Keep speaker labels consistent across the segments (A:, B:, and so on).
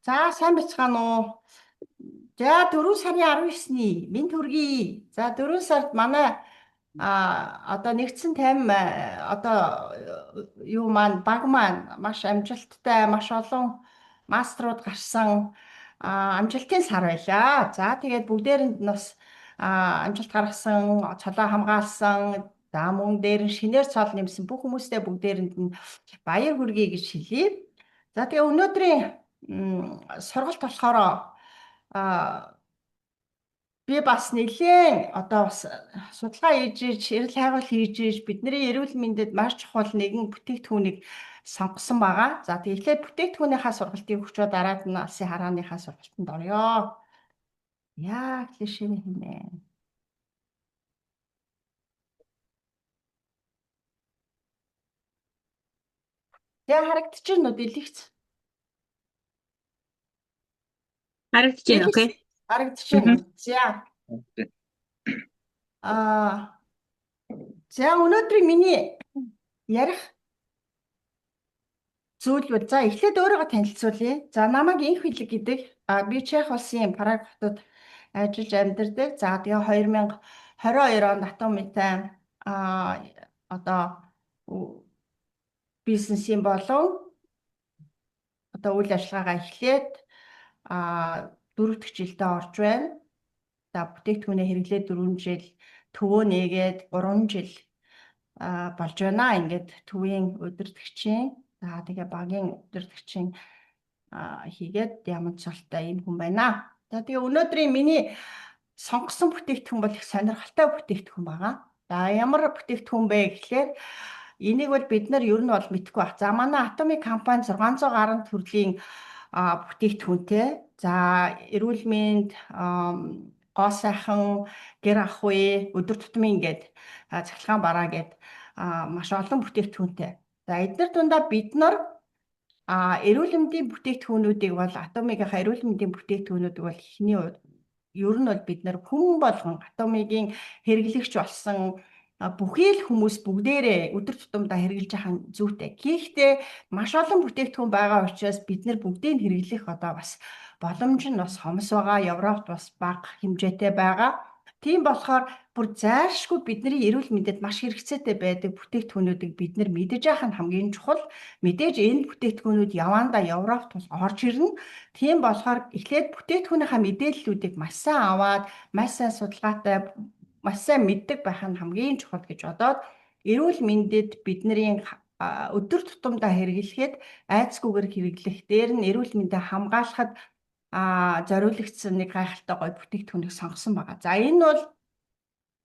A: За сайн бацгаана уу? За 4 сарын 19-ний минь төргий. За 4 сард манай одоо нэгдсэн тайван одоо юу маань баг маань маш амжилттай маш олон маструуд гарсан амжилтын сар байлаа. За тэгээд бүгдээрэнд нь бас амжилт гаргасан, цолоо хамгаалсан, за мөн дээр нь шинээр цол нэмсэн бүх хүмүүстээ бүгдээрэнд нь баяр хүргэе гэж хэлье. За тэгээ өнөөдрийн сургалт болохоор би бас нэлээд одоо бас судалгаа хийж иж, эрэл хайгуул хийж иж бидний эрүүл мэндэд маш чухал нэгэн бүтээгдэхүүнийг сонгосон байгаа. За тэгэхээр бүтээгдэхүүнийхаа сургалтыг өгчөө дараад нь алсын харааныхаа сургалтанд орё. Яа клишэний хэмээн. Тэгээ харагдаж байна уу дэлгэц?
B: Харагдаж байна, окей.
A: Харагдаж байна уу? За. За өнөөдрийн миний ярих зүйл бол за эхлээд өөрийгөө танилцуулъя. За намайг Инх Билэг гэдэг. Би Чех улсын Праг хотод ажиллаж амьдардаг. За тэгээ 2022 онд Атомитай одоо бизнесийн болон одоо үйл ажиллагаагаа эхлээд 4 дахь жилдээ орж байна. За бүтээгдэхүүнээ хэрэглээд 4 жил, төвөө нээгээд 3 жил болж байна. Ингээд төвийн удирдагчийн тэгээ багийн удирдагчийн хийгээд ямар цолтой юм хүн байна. За тэгээ өнөөдрийн миний сонгосон бүтээгдэхүүн бол их сонирхолтой бүтээгдэхүүн байгаа. За ямар бүтээгдэхүүн бэ гэхлээр энийг бол бид нар ер нь бол мэдэхгүй баг. За манай Atomic компани 600 гаруй төрлийн бүтээгдэхүүнтэй. За эрүүл мэнд, гоо сайхан, гэр ах үе, өдөр тутмын ингээд цахилгаан бараа гэд маш олон бүтээгдэхүүнтэй. За эдгээр дундаа бид нар эрүүл мэндийн бүтээгдэхүүнүүдийг бол Atomic-ийн эрүүл мэндийн бүтээгдэхүүнүүдийг бол эхний ер нь бол бид нар хүн болгон Atomic-ийн хэрэглэгч болсон бүхий л хүмүүс бүгдээрээ өдөр тутамдаа хэрэглэж байгаа зүйтэй. Гэхдээ маш олон бүтээгдэхүүн байгаа учраас бид нар бүгдийг хэрэглэх одоо бас боломж нь бас хомс байгаа. Европт бас бага хэмжээтэй байгаа. Тийм болохоор бүр зайлшгүй бидний эрүүл мэндэд маш хэрэгцээтэй байдаг бүтээгдэхүүнүүдийг бид нар мэдэж явах нь хамгийн чухал. Мэдээж энэ бүтээгдэхүүнүүд явандаа Европт бас орж ирнэ. Тийм болохоор эхлээд бүтээгдэхүүнийхаа мэдээллүүдийг маш сайн аваад, маш сайн судалгаатай, маш сайн мэддэг байх нь хамгийн чухал гэж бодоод эрүүл мэндэд бидний өдөр тутамдаа хэрэглэхэд айцгүйгээр хэрэглэх дээр нь эрүүл мэндэ хамгаалахад зориулагдсан нэг гайхалтай гоё бүтээгдэхүүнийг сонгосон байгаа. За энэ бол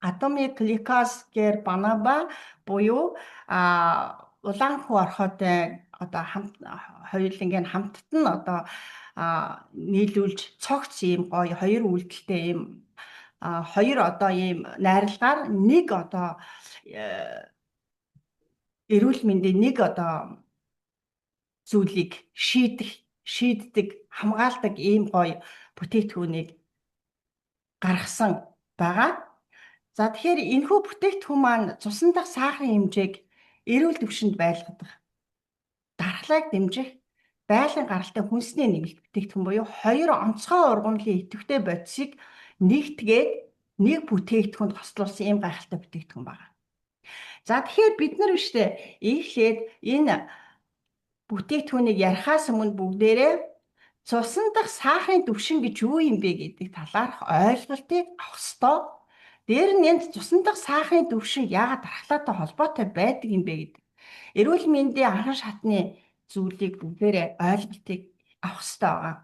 A: Atomic Glycose Care Banaba буюу Улаанхүү орхитой одоо хоёулангийн хамтд нь одоо нийлүүлж цогц ийм гоё хоёр үйлдэлтэй ийм хоёр одоо ийм найралгаар нэг одоо эрүүл мэндийн нэг одоо зүйлийг шийддэг, хамгаалдаг ийм гоё бүтээгдэхүүнийг гаргасан байгаа. За тэгэхээр энэхүү бүтээгдэхүүн маань цусан дахь сахарын хэмжээг эрүүл түвшинд байлгадаг, дархлааг дэмжих, байлгын гаралтай хүнсний нэмэлт бүтээгдэхүүн буюу хоёр онцгой ургамлын идэвхтэй бодисыг нэгтгээд нэг бүтээгдэхүүнд хослуулсан ийм гайхалтай бүтээгдэхүүн байгаа. За тэгэхээр бид нар биштэй эхлээд энэ бүтээгдэхүүнийг ярихаас өмнө бүгдээрээ цусан дахь сахарын түвшин гэж юу юм бэ гэдэг талаарх ойлголтыг авах ёстой. Дээр нь энд цусан дахь сахарын түвшин яагаад дархлаатай холбоотой байдаг юм бэ гэдэг. Эрүүл мэндийн анхан шатны зүйлийг бүгдээрээ ойлголтыг авах ёстой байгаа.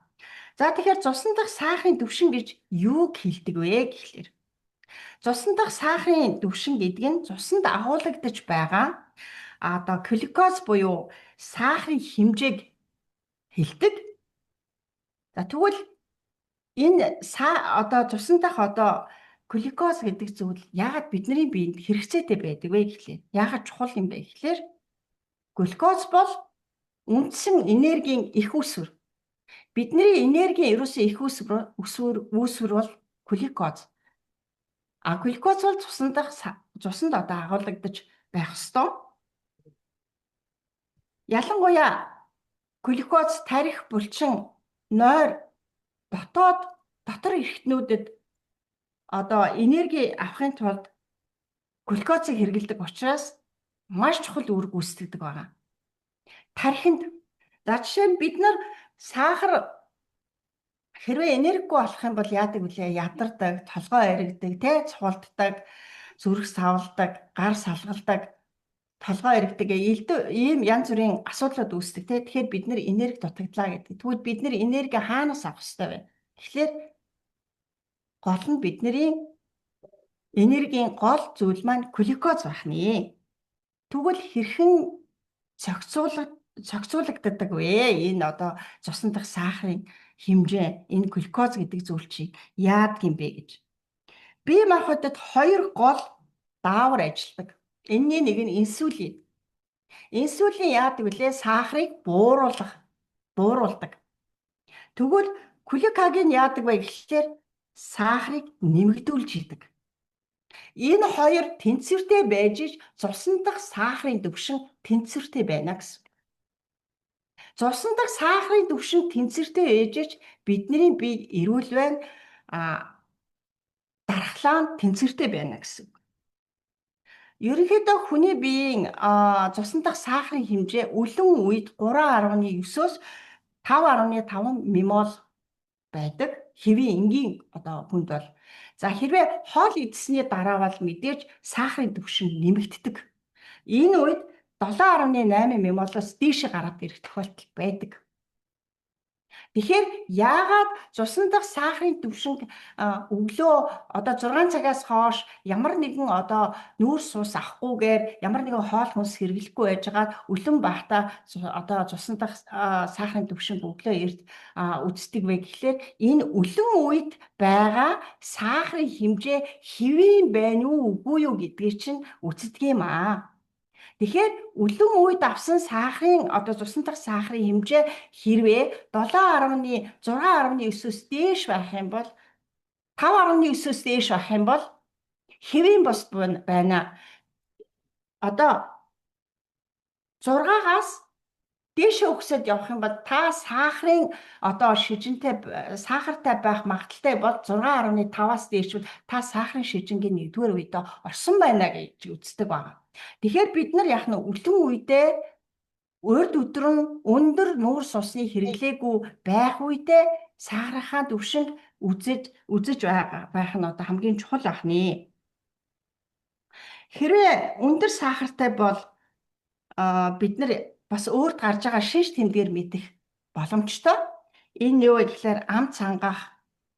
A: За тэгэхээр цусан дахь сахарын түвшин гэж юуг хэлдэг вэ гэхлээр цусан дахь сахарын түвшин гэдэг нь цусанд агуулгадж байгаа одоо глюкоз буюу сахарын хэмжээг хэлдэг. За тэгвэл энэ одоо цусан дахь одоо глюкоз гэдэг зүйл яагаад бидний биед хэрэгцээтэй байдаг вэ гэхлээр яагаад чухал юм бэ гэхлээр глюкоз бол үндсэн энергийн их үүсвэр. Бидний энергийн ерөөсөө их үүсвэр бол глюкоз. Глюкоз бол цусанд одоо агуулгадж байх ёстой. Ялангуяа глюкоз тарих булчин нойр дотор эрхтнүүдэд одоо энерги авахын тулд глюкозыг хэрэглэдэг учраас маш чухал үүрэг гүйцэтгэдэг байгаа. Тархинд за жишээ нь бид нар сахар хэрвээ энергигүй болох юм бол яадаг вүлээ? Ядардаг, толгой эргдэг, цувалддаг, зүрх савладаг, гар салгалдаг, толгой эргдэг ийм янз бүрийн асуудлууд үүсдэг. Тэгэхээр бид нэр энерги дутагдлаа гэдэг. Тэгвэл бид нэр энерги хаанаас авах ёстой вэ? Тэгэхээр гол нь бидний энергийн гол зүйл маань глюкоз байна. Тэгвэл хэрхэн зохицуулагддаг вэ? Энэ одоо цусан дахь сахарын хэмжээ, энэ глюкоз гэдэг зүйл чинь яадаг юм бэ гэж. Бие махбодод хоёр гол даавар ажилладаг. Энэний нэг нь инсулин. Инсулин яадаг вүлээ? Сахарыг бууруулдаг. Тэгвэл глюкаген яадаг вэ гэхлээр сахарыг нэмэгдүүлж идэг. Энэ хоёр тэнцвэртэй байж ич цусан дахь сахарын түвшин тэнцвэртэй байна гэсэн. Цусан дахь сахарын түвшин тэнцвэртэй ээж ич бидний бие эрүүл байна, дархлаа нь тэнцвэртэй байна гэсэн. Ерөнхийдөө хүний биеийн цусан дахь сахарын хэмжээ өлөн үед 3.9-өөс 5.5 ммол байдаг. Хэвийн энгийн одоо хүнд бол. За хэрвээ хоол идсэний дараа бол мэдээж сахарын түвшин нэмэгддэг. Энэ үед 7.8 ммолоос дээш гараад ирэх тохиолдол байдаг. Тэгэхээр яагаад цусан дахь сахарын түвшин өглөө одоо 6 цагаас хойш ямар нэгэн одоо нүүрс ус авахгүйгээр ямар нэгэн хоол хүнс хэрэглэхгүй байжгаад өлөн баахта одоо цусан дахь сахарын түвшин өглөө эрт үздэг вэ гэхлээр энэ өлөн үед байгаа сахарын хэмжээ хэвийн байна уу үгүй юу гэдгийг чинь үздэг юм аа. Тэгэхээр өлөн үед авсан сахарын одоо цусан дахь сахарын хэмжээ хэрвээ 6.9-өөс дээш байх юм бол 5.9-өөс дээш байх юм бол хэвийн бос байна. Одоо 6-аас дээшээ өгсөд явах юм бол та сахарын одоо сахартай байх магадaltaй бол 6.5-аас дээш бол та сахарын шижингийн 1-р үедээ орсон байна гэж үздэг байна. Тэгэхээр бид нар яах нь өлөн үедээ урд өдрөн өндөр нүүрс усны хэрэглээгүй байх үедээ сахарынхаа түвшинг үзэж байх нь одоо хамгийн чухал ахны. Хэрвээ өндөр сахартай бол бид нар бас өөрт гарч байгаа шинж тэмдгээр мэдэх боломжтой. Энэ юу вэ гэхээр ам цангах,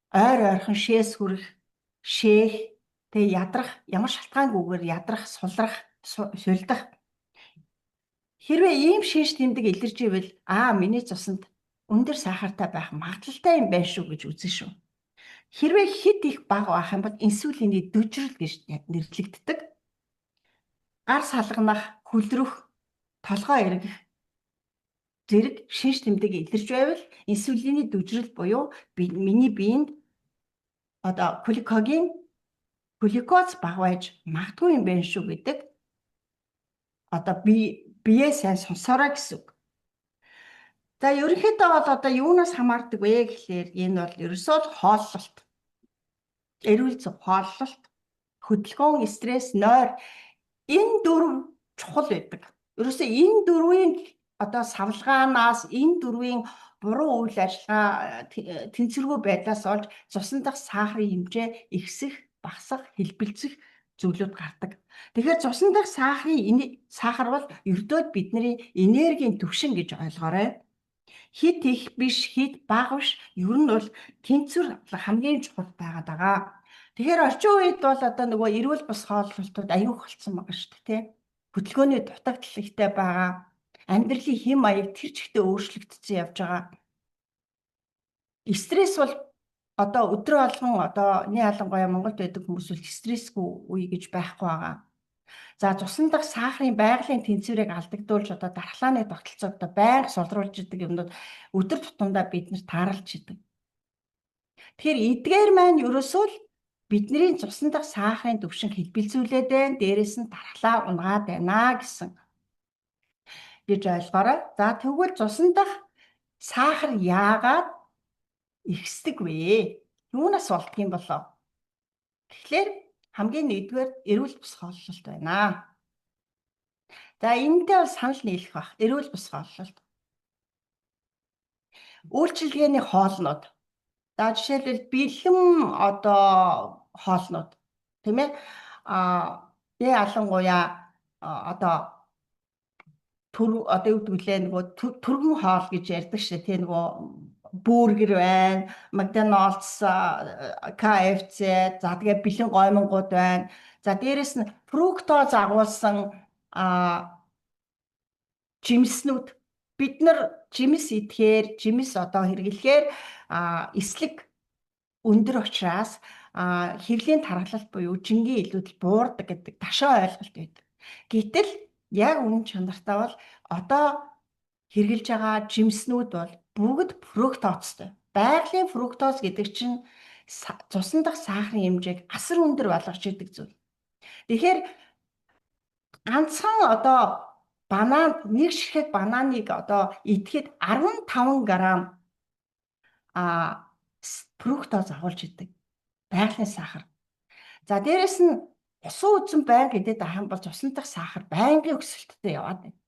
A: ойрхон шээс хүрэх, шээх, тэгээ ядрах, ямар шалтгаангүйгээр ядрах, сулдах. Хэрвээ ийм шинж тэмдэг илэрч ивэл миний цуснд өндөр сахартай байх магадaltaй юм байна шүү гэж үзнэ шүү. Хэрвээ хэд их бага байх юм бол инсулиний дөжрөл гэж нэрлэгддэг. Гар салганах, хөлдрөх, толгой эргэх зэрэг шинж тэмдэг илэрч байвал инсулиний дөжрөл буюу миний биед одоо глюкоз бага байж магадгүй юм байна шүү гэдэг одоо бие сайн сонсороо гэсэн үг. За ерөнхийдөө бол одоо юунаас хамаардаг вэ гэхлээр энэ бол ерөөсөө хооллолт, эрүүл зов хооллолт, хөдөлгөөн, стресс, нойр энэ дөрв чухал байдаг. Ерөөсөө энэ дөрвийн одоо савлгаанаас энэ дөрвийн буруу үйл ажиллагаа тэнцвэргүй байдлаас олж цусан дахь сахарын хэмжээ ихсэх, багасах, хэлбэлцэх зүйлүүд гардаг. Тэгэхээр цусан дахь сахар бол ердөө бидний энергийн түвшин гэж ойлгоорой. Хит их биш, хит бага биш, ер нь бол тэнцвэр хамгийн чухал байгаад байгаа. Тэгэхээр орчин үед бол одоо нөгөө эрүүл бус хооллолтууд аюул болцсон байгаа шүү дээ, тэ. Хөдөлгөөний дутагдал ихтэй байгаа. Амьдралын хэм маяг тэр чигтээ өөрчлөгдсөн явж байгаа. Стресс бол одоо өдрө болгон одоо ялангуяа Монголд байдаг хүмүүс бол стрессгүй үе гэж байхгүй байгаа. За цусан дахь сахарын байгалийн тэнцвэрийг алдагдуулж одоо дархлааны тогтолцоог одоо байнга сулруулж идэг юмнууд өдөр тутамдаа бид нар тааралж идэг. Тэгэхээр эдгээр маань ерөөсөө л бидний цусан дахь сахарын түвшин хэлбэлзүүлээд байна. Дээрээс нь дархлаа унгаад байна гэсэн гэж ойлгоорой. За тэгвэл цусан дахь сахар яагаад ихсдэг вэ? Юунаас болдго юм болоо? Тэгэхээр хамгийн нэгдүгээр эрүүл бус хооллолт байна. За энэтэй бол санал нийлэх баг. Эрүүл бус хооллолт. Үйлчилгээний хоолнууд. За жишээлбэл бэлэн хоолнууд тийм ээ. Ялангуяа юу гэдэг лээ нөгөө түргэн хоол гэж ярьдаг шээ. Тийм нөгөө бургер байна, McDonald's, KFC, за тэгээ бэлэн гоймонгууд байна. За дээрэс нь фруктоз агуулсан жимснүүд. Бид нар жимс идэхээр, жимс хэрэглэхээр эслэг өндөр учраас хэрлийн тархалт буюу жингийн илүүдэл буурдаг гэдэг ташаа ойлголт байдаг. Гэтэл яг үнэн чанартай бол хэрэглэж байгаа жимснүүд бол бүгд фруктозтой. Байгалийн фруктоз гэдэг чинь цусан дахь сахарын хэмжээг асар өндөр болгож идэг зүйл. Тэгэхээр ганцхан нэг ширхэг бананыг идэхэд 15 грамм фруктоз агуулж идэг. Байгалийн сахар. За дээрэс нь усан үзэн байнга идээд авах юм бол цусан дахь сахар байнгын өсөлттэй яваад байна.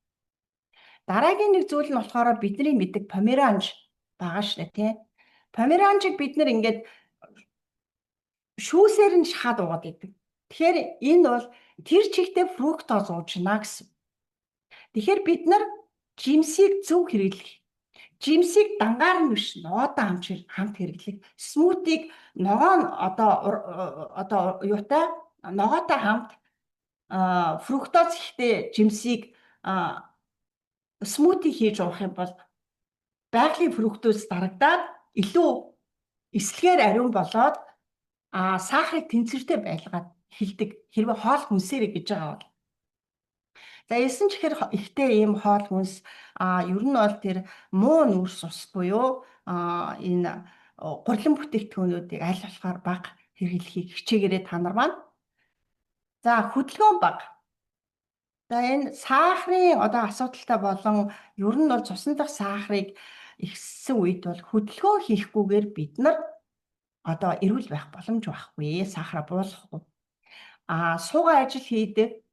A: Дараагийн нэг зүйл нь болохоор бидний мэддэг померанж байгаа шүү дээ, тийм. Померанжийг бид нар ингээд шүүсээр нь шахаад уугаад идэг. Тэгэхээр энэ бол тэр чигтээ фруктоз уужна гэсэн. Тэгэхээр бид нар жимсийг зөв хэрэглэх. Жимсийг дангаар нь биш, ногоотой хамт хэрэглэх. Смутиг ногоотой хамт фруктоз ихтэй жимсийг смути хийж уух юм бол байгалийн фруктоз дарагдаад илүү эслэгээр ариун болоод сахарыг тэнцвэртэй байлгаад хэлдэг. Хэрвээ хоол хүнсээрэй гэж байгаа бол. За эсэн ч ихэр ихтэй ийм хоол хүнс ер нь бол тэр муу нүүрс ус буюу энэ гурилан бүтээгдэхүүнүүдийг аль болохоор бага хэрэглэхийг хичээгээрэй та нар маань. За хөдөлгөөн бага. За энэ сахарын асуудалтай болон ер нь бол цусан дахь сахарыг ихссэн үед бол хөдөлгөөн хийхгүйгээр бид нар эрүүл байх боломж байхгүй. Сахараа буулгахгүй. Суугаа ажил хийдэг,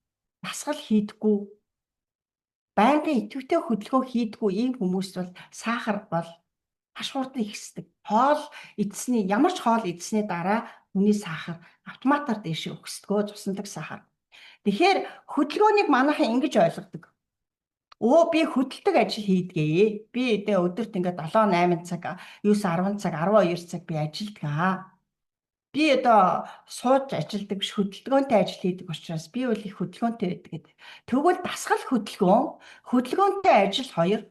A: дасгал хийдэггүй, байнгын идэвхтэй хөдөлгөөн хийдэггүй ийм хүмүүст бол сахар бол хашгуурдан ихсдэг. Ямар ч хоол идсэний дараа хүний сахар автоматар дээшээ өгсдгөө, цусан дахь сахар. Тэгэхээр хөдөлгөөнийг манайхан ингэж ойлгодог. Би хөдөлдөг ажил хийдгээ. Би өдөрт ингээд 7-8 цаг, 9-10 цаг, 12 цаг би ажилдгаа. Би сууж ажилдаг биш, хөдөлгөөнтэй ажил хийдэг учраас би бол их хөдөлгөөнтэй байдаг гэдэг. Тэгвэл дасгал хөдөлгөөнтэй ажил хоёр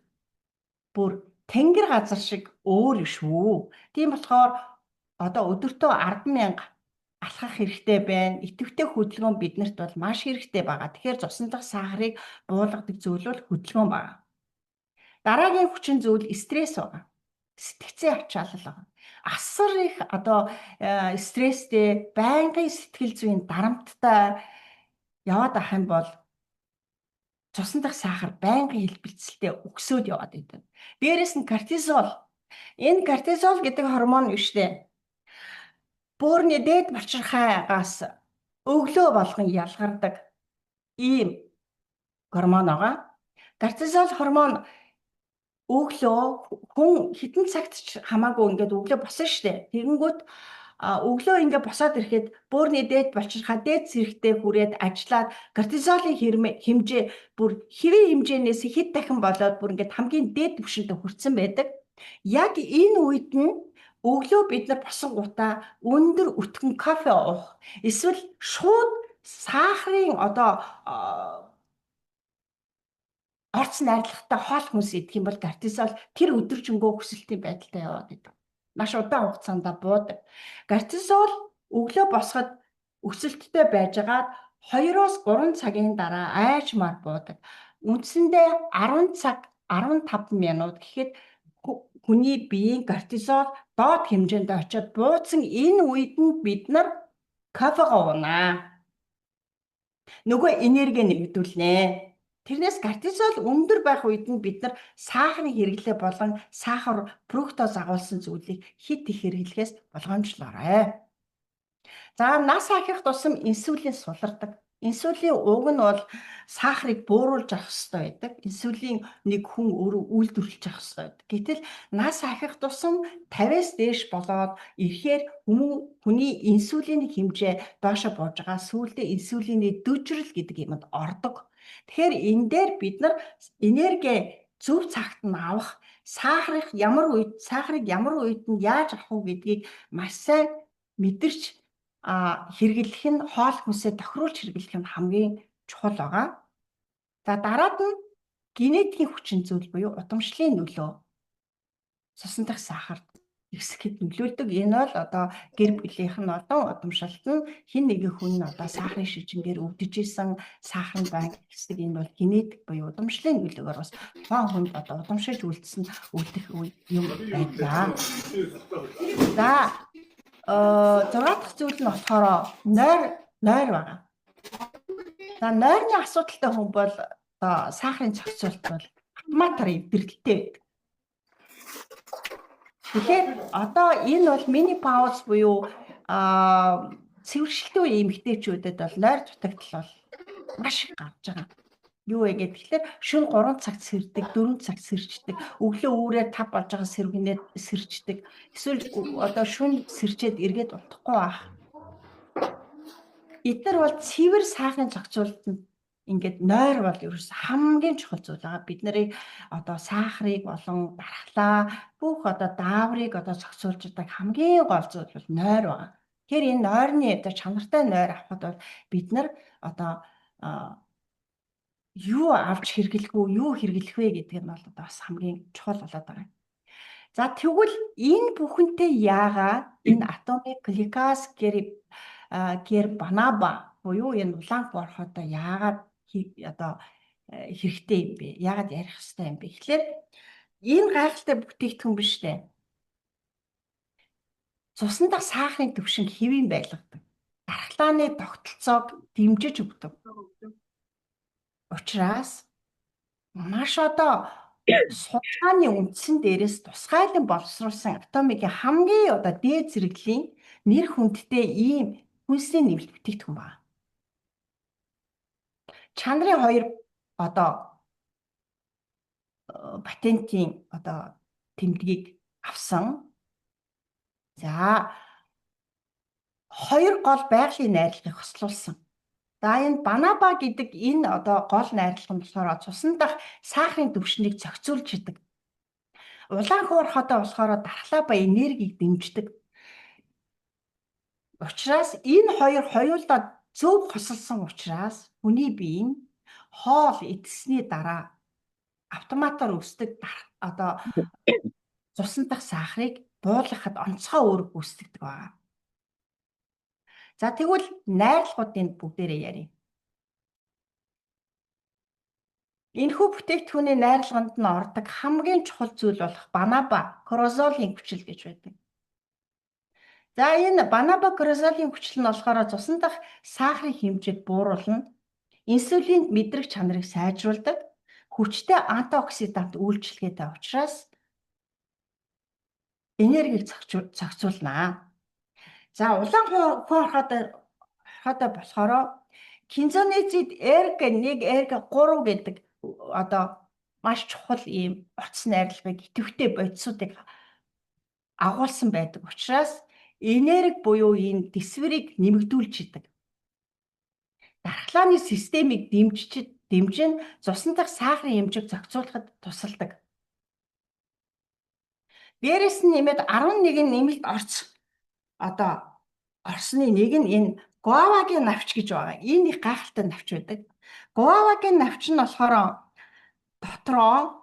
A: бүр тэнгэр газар шиг өөр шүү. Тийм болохоор өдөртөө 10,000 алхах хэрэгтэй байна. Идэвхтэй хөдөлгөөн биднэрт бол маш хэрэгтэй байгаа. Тэгэхээр цусан дахь сахарыг буулгадаг зүйл бол хөдөлгөөн байгаа. Дараагийн хүчин зүйл стресс байгаа. Сэтгцийн ачаалал байгаа. Асар их стресстэй, байнгын сэтгэл зүйн дарамттай яваад ах юм бол цусан дахь сахар байнгын хэлбэлцэлтэй өксөөд яваад идэв. Дээрээс нь кортизол. Энэ кортизол гэдэг гормон биш үү? Бөөрийн дээд булчирхайгаас өглөө болгон ялгардаг ийм гормон байгаа. Кортизол гормон өглөө хүн хитэн цагт ч хамаагүй ингээд өглөө босно штэ. Тэгэнгүүт өглөө ингээд босоод ирэхэд бөөрийн дээд булчирхай дээд зэрэгтэй хүрээд ажиллаад кортизолын хэмжээ бүр хэвийн хэмжээнээс хэд дахин болоод бүр ингээд хамгийн дээд түвшиндээ хүрсэн байдаг. Яг энэ үед нь өглөө бид нар босонгуудаа өндөр өтгөн кофе уух, эсвэл шууд сахарын орц найрлагатай хоол хүнс идэх юм бол кортизол тэр өдөржингөө өсөлтийн байдалтай яваад идэв. Маш удаан хугацаанд буудаг. Кортизол өглөө босоход өсөлттэй байжгаад 2-3 цагийн дараа айжмаар буудаг. Үндсэндээ 10 цаг 15 минут гэхэд хүний биеийн кортизол доод хэмжээнд очиод бууцсан энэ үед нь бид нар кофе ууна. Нөгөө энерги нэгдүүлнэ. Тэрнээс кортизол өндөр байх үед нь бид нар сахарын хэрэглээ болон сахар, фруктоз агуулсан зүйлийг хэд их хэрэглэхээс болгоомжлоорой. За нас ахих тусам инсулин сулардаг. Инсулин уг нь бол сахарыг бууруулж авах хэрэгтэй байдаг. Инсулин нэг хүн өөрөө үйлдвэрлэж авах хэрэгтэй байдаг. Гэтэл нас ахих тусам 50-аас дээш болоод ирэхээр хүний инсулины хэмжээ доошо бууж байгаа. Сүүлдээ инсулины дөжрөл гэдэг юмд ордог. Тэгэхээр энэ дээр бид нар энерги зөв цагт нь авах, сахарыг ямар үед нь яаж авах вэ гэдгийг маш сайн мэдэрч хэрэглэх нь хоол хүнсээ тохируулж хэрэглэх нь хамгийн чухал байгаа. За дараад нь генетикийн хүчин зүйл буюу удамшлын нөлөө. Цусан дахь сахарт ихсэхэд нөлөөлдөг. Энэ бол одоо гэр бүлийнх нь удамшилт нь хэн нэгэн хүн нь сахарын шижингээр өвдөж исэн, сахар нь байнга ихсдэг. Энэ бол генетик буюу удамшлын нөлөөгөөр бас тухайн хүнд удамшиж үлдсэн үлдэх юм байдаг. За 6 дахь зүйл нь болохоор нойр байгаа. За нойрны асуудалтай хүн бол сахарын зохицуулт бол автоматар эвдэрэлтэй байдаг. Тэгэхээр энэ бол менопауз буюу цэвэршилтийн үеийн эмэгтэйчүүдэд бол нойр дутагдал бол маш их гарч байгаа. Юу вэ гэхээр шөнө 3 цагт сэрдэг, 4 цагт сэрчдэг, өглөө үүрээр 5 болж байгаа сэргэнээд сэрчдэг. Эсвэл шөнө сэрчээд эргээд унтахгүй байх. Эдгээр бол цэвэр сахарын зохицуулалтанд ингээд нойр бол ерөөс хамгийн чухал зүйл байгаа. Бид нарыг сахарыг болон дархлаа бүх дааврыг зохицуулж байгаа хамгийн гол зүйл бол нойр байгаа. Тэгэхээр энэ нойрны чанартай нойр авахд бол бид нар юу авч хэрэглэх үү, юу хэрэглэх вэ гэдэг нь бол бас хамгийн чухал болоод байгаа. За тэгвэл энэ бүхэнтэй яагаад энэ атомик гликаз банаба буюу энэ улаан борхоо яагаад хэрэгтэй юм бэ? Яагаад ярих хэрэгтэй юм бэ? Тэгэхээр энэ гайхалтай бүтээгдэхүүн биш үү? Цусан дахь сахарын түвшин хэвийн байлгадаг. Дархлааны тогтолцоог дэмжиж өгдөг. Учираас маш судалгааны үндсэн дээрээс тусгайлан боловсруулсан атомикийн хамгийн дээд зэрэглэлийн нэр хүндтэй ийм хүнсний нэмэлт бүтээгдэхүүн байна. Чанарын 2 патентийн тэмдгийг авсан. За 2 гол байгалийн найрлагыг хослуулсан. За энэ банаба гэдэг энэ гол найрлага нь болохоор цусан дахь сахарын түвшнийг зохицуулж идэг. Улаан хуурхайтай болохоор дархлаа ба энергийг дэмждэг. Учираас энэ 2 хоёулаа зөв хосолсон учраас хүний бие нь хоол идэсний дараа автоматар өсдөг цусан дахь сахарыг буулгахад онцгой үүрэг гүйцэтгэдэг байна. За тэгвэл найрлагуудын бүгдээрээ ярив. Энэхүү бүтээгдэхүүний найрлаганд нь ордог хамгийн чухал зүйл болох банаба крозолын хүчил гэж байдаг. За энэ банаба крозолын хүчил нь болохоор цусан дахь сахарын хэмжээг бууруулна, инсулинд мэдрэх чанарыг сайжруулдаг, хүчтэй антиоксидант үйлчилгээтэй учраас энергийг зохицуулна. За улаан хуурхайтай болохоор кинзонезид эрг-1, эрг-3 гэдэг маш чухал ийм утас найрлагыг идэвхтэй бодисуудыг агуулсан байдаг учраас энерги буюу энэ дисвэрийг нэмэгдүүлж идэг. Дархлааны системийг дэмжин цусан дахь сахарын хэмжээг зохицуулахад тусалдаг. Дээрээс нь нэмээд 11 нэмэлт орсны нэг нь энэ гуавагийн навч гэж байгаа. Энэ их гайхалтай навч байдаг. Гуавагийн навч нь болохоор дотроо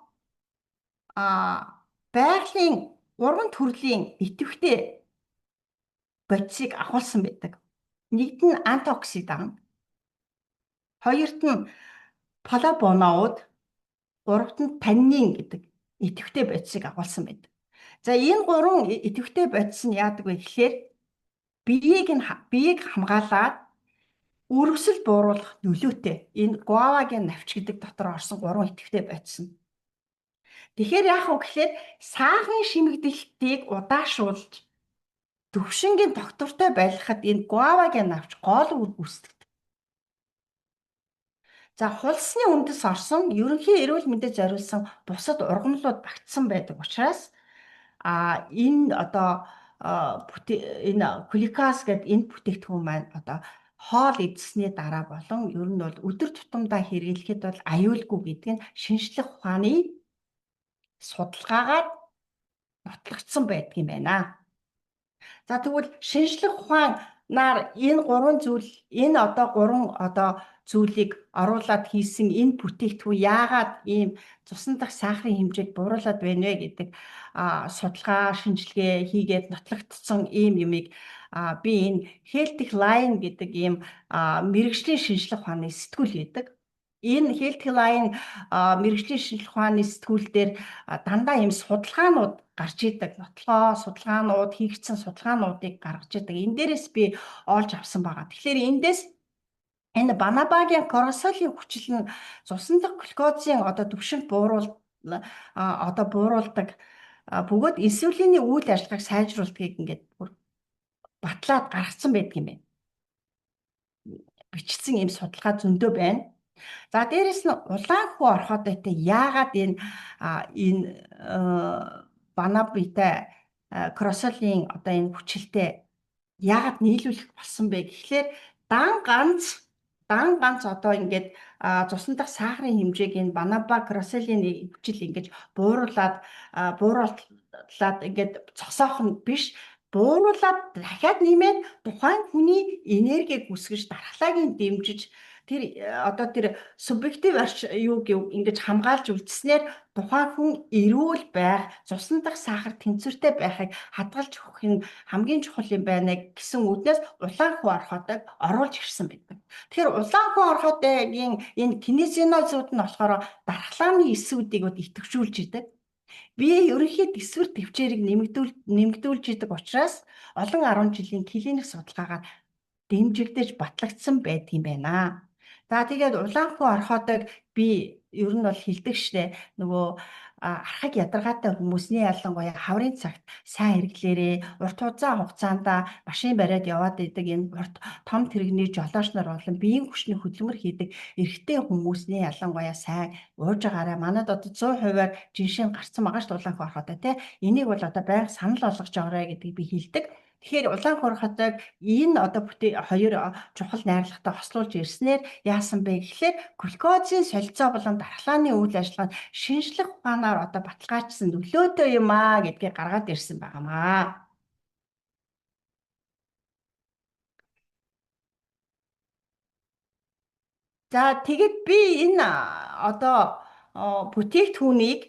A: байгалийн 3 төрлийн идэвхтэй бодисыг агуулсан байдаг. Нэгд нь антиоксидант, хоёрт нь флавоноид, гуравт нь таннин гэдэг идэвхтэй бодисыг агуулсан байдаг. За энэ 3 идэвхтэй бодис нь яадаг вэ гэхээр биеийг хамгаалаад Үргэсэл бууруулах нөлөөтэй. Энэ гуавагийн навч гэдэг дотор орсон 3 идэвхтэй байцсан. Тэгэхээр яах вэ гэхээр саахан шимэгдэлтийг удаашруулж төвшингийн доктортой байлгахад энэ гуавагийн навч гол үр гүйцэтгэдэг. За хулсны үндэс орсон ерөнхий эрүүл мэндэд зориулсан бусад ургамлууд багтсан байдаг учраас энэ одоо энэ глюкоз гэдэг энэ бүтээгдэхүүн маань одоо хоол идсэний дараа болон ер нь бол өдөр тутамдаа хэрэглэхэд бол аюулгүй гэдэг нь шинжлэх ухааны судалгаагаар нотлогдсон байдаг юм байна. За тэгвэл шинжлэх ухаанаар энэ гурван зүйл энэ гурван зүйлийг оруулаад хийсэн энэ бүтээгдэхүүн яагаад ийм цусан дахь сахарын хэмжээг бууруулад байна вэ гэдэг судалгаа шинжилгээ хийгээд нотлогдсон ийм юмыг би энэ Healthy Line гэдэг ийм мэрэгжлийн шинжлэх ухааны сэтгүүл гэдэг. Энэ Healthy Line мэрэгжлийн шинжлэх ухааны сэтгүүл дээр дандаа ийм судалгаанууд гарч идэг. Нотлогоо судалгаанууд, хийгдсэн судалгаануудыг гаргаж идэг. Энэ дээрээс би олж авсан байгаа. Тэгэхээр эндээс энэ Банабагийн кросолын хүчил нь цусан дахь глюкозын түвшинг бууруулдаг бөгөөд инсулиний үйл ажиллагааг сайжруулдгийг ингээд батлаад гаргацсан байдаг юм байна. Бичсэн ийм судалгаа зөндөө байна. За дээрэс нь улаан хүү орхиодойтой яагаад энэ Банабитай кросолын энэ хүчилтэй яагаад нийлүүлэх болсон бэ гэхлээр дан ганц ингээд цусан дахь сахарын хэмжээг энэ Банаба кросолын хүчил ингэж бууруулаад ингээд цогсоох нь биш, бууруулаад дахиад нэмээд тухайн хүний энергийг үсгэж дархлаагийн дэмжиж тэр субъектив ингэж хамгаалж үлдснээр тухайн хүн эрүүл байх, цусан дахь сахар тэнцвэртэй байхыг хадгалж өгөх нь хамгийн чухал юм байна гэсэн үднээс улаан хүү орхиодойг оруулж ирсэн байдаг. Тэгэхээр улаан хүү орхиодойгийн энэ кинезинозууд нь болохоор дархлааны эсүүдийг идэвхжүүлж идэг. Бие ерөнхий дэсвэр төвчээрийг нэмэгдүүлж идэг учраас олон 10 жилийн клиник судалгаагаар дэмжигдэж батлагдсан байдаг юм байна. За тэгээд улаан хүү орхиодойг би ер нь бол хэлдэг штэ, нөгөө архаг ядаргаатай хүмүүсний ялангуяа хаврын цагт сайн хэрэглээрээ, урт хугацаанд машин бариад яваад идэг энэ урт том тэрэгний жолооч нар болон биеийн хүчний хөдөлмөр хийдэг эрэгтэй хүмүүсний ялангуяа сайн ууж агаарай. Манайд 100%-аар жиншин гарцсан байгаа шүү улаан хүү орхиодой тий. Энийг бол байнга санал болгож аваарай гэдгийг би хэлдэг. Тэгэхээр улаан хүү орхиодойг энэ хоёр чухал найрлагатай хослуулж ирснээр яасан бэ гэхлээр глюкозын солилцоо болон дархлааны үйл ажиллагаанд шинжлэх ухаанаар баталгаажсан нөлөөтэй юм гэдгийг гаргаад ирсэн байнамаа. За тэгэд би энэ бүтээгдэхүүнийг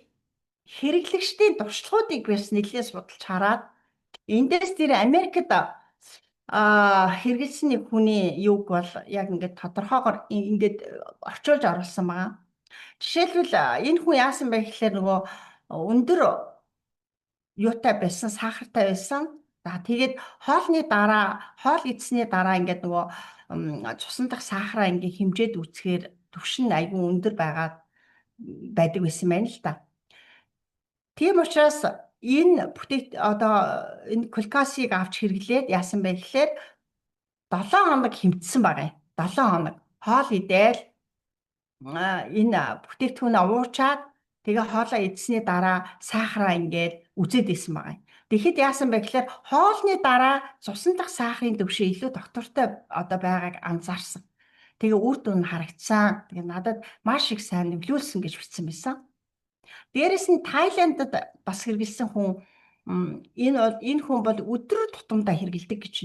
A: хэрэглэгчдийн туршлагуудыг бас нэлээд судалж хараад эндээс тэр Америкт хэрэглэсэн нэг хүний юуг бол яг ингээд тодорхойгоор ингээд орчуулж оруулсан байгаа. Жишээлбэл энэ хүн яасан бэ гэхээр нөгөө өндөр юутай байсан, сахартай байсан. За тэгээд хоол идсэний дараа ингээд нөгөө цусан дахь сахараа ингээд хэмжээд үзэхээр түвшин айгүй өндөр байдаг байсан байна л та. Тийм учраас энэ энэ глюкозыг авч хэрэглээд яасан бэ гэхээр 7 хоног хэмтсэн байгаа юм. 7 хоног хоол идэл энэ бүтээгдэхүүнээ уучаад тэгээ хоолоо идсэний дараа сахараа ингээд үзээд исэн байгаа юм. Тэгэхэд яасан бэ гэхээр хоолны дараа цусан дахь сахарын түвшин илүү доктортой байгааг анзаарсан. Тэгээ үр дүн нь харагдсан. Тэгээ надад маш их сайн нөлөөлсөн гэж бичсэн байсан. Дээрээс нь Тайландд бас хэрэгэлсэн хүн энэ хүн бол өдөр тутамдаа хэрэгэлдэг гэж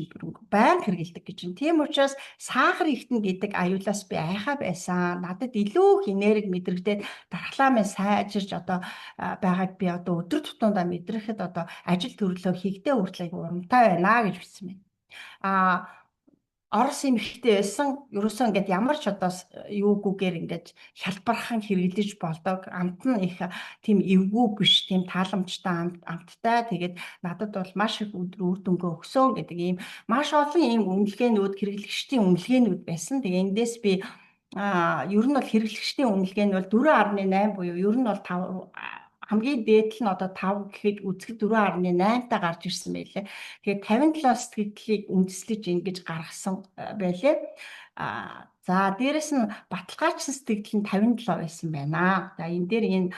A: байнга хэрэгэлдэг гэж. Тийм учраас сахар ихтэн гэдэг аюулаас би айхаа байсан. Надад илүү их энерги мэдрэгдээд дархлаа минь сайжирж байгааг би өдөр тутамдаа мэдрэхэд ажил төрлөө хийхдээ хүртэл урамтай байна гэж бичсэн байна. Орос эмэгтэй байсан. Ерөөсөө ингээд ямар ч одоо юугүйгээр ингээд хялбархан хэрэглэж болдог. Амт нь их тийм эвгүй биш, тийм тааламжтай амттай. Тэгээд надад бол маш их үр дүнгээ өгсөн гэдэг ийм маш олон ийм үнэлгээнүүд, хэрэглэгчдийн үнэлгээнүүд байсан. Тэгээ эндээс би ер нь бол хэрэглэгчдийн үнэлгээ нь бол 4.8 буюу ер нь бол 5 хамгийн дээдл нь одоо 5 гэхэд үзэхэд 4.8 та гарч ирсэн байлээ. Тэгээд 57 сэтгэлдлийг үндэслэж ингэж гаргасан байлээ. За дээрэс нь баталгаажсан сэтгэл нь 57 байсан байна. За энэ дээр энэ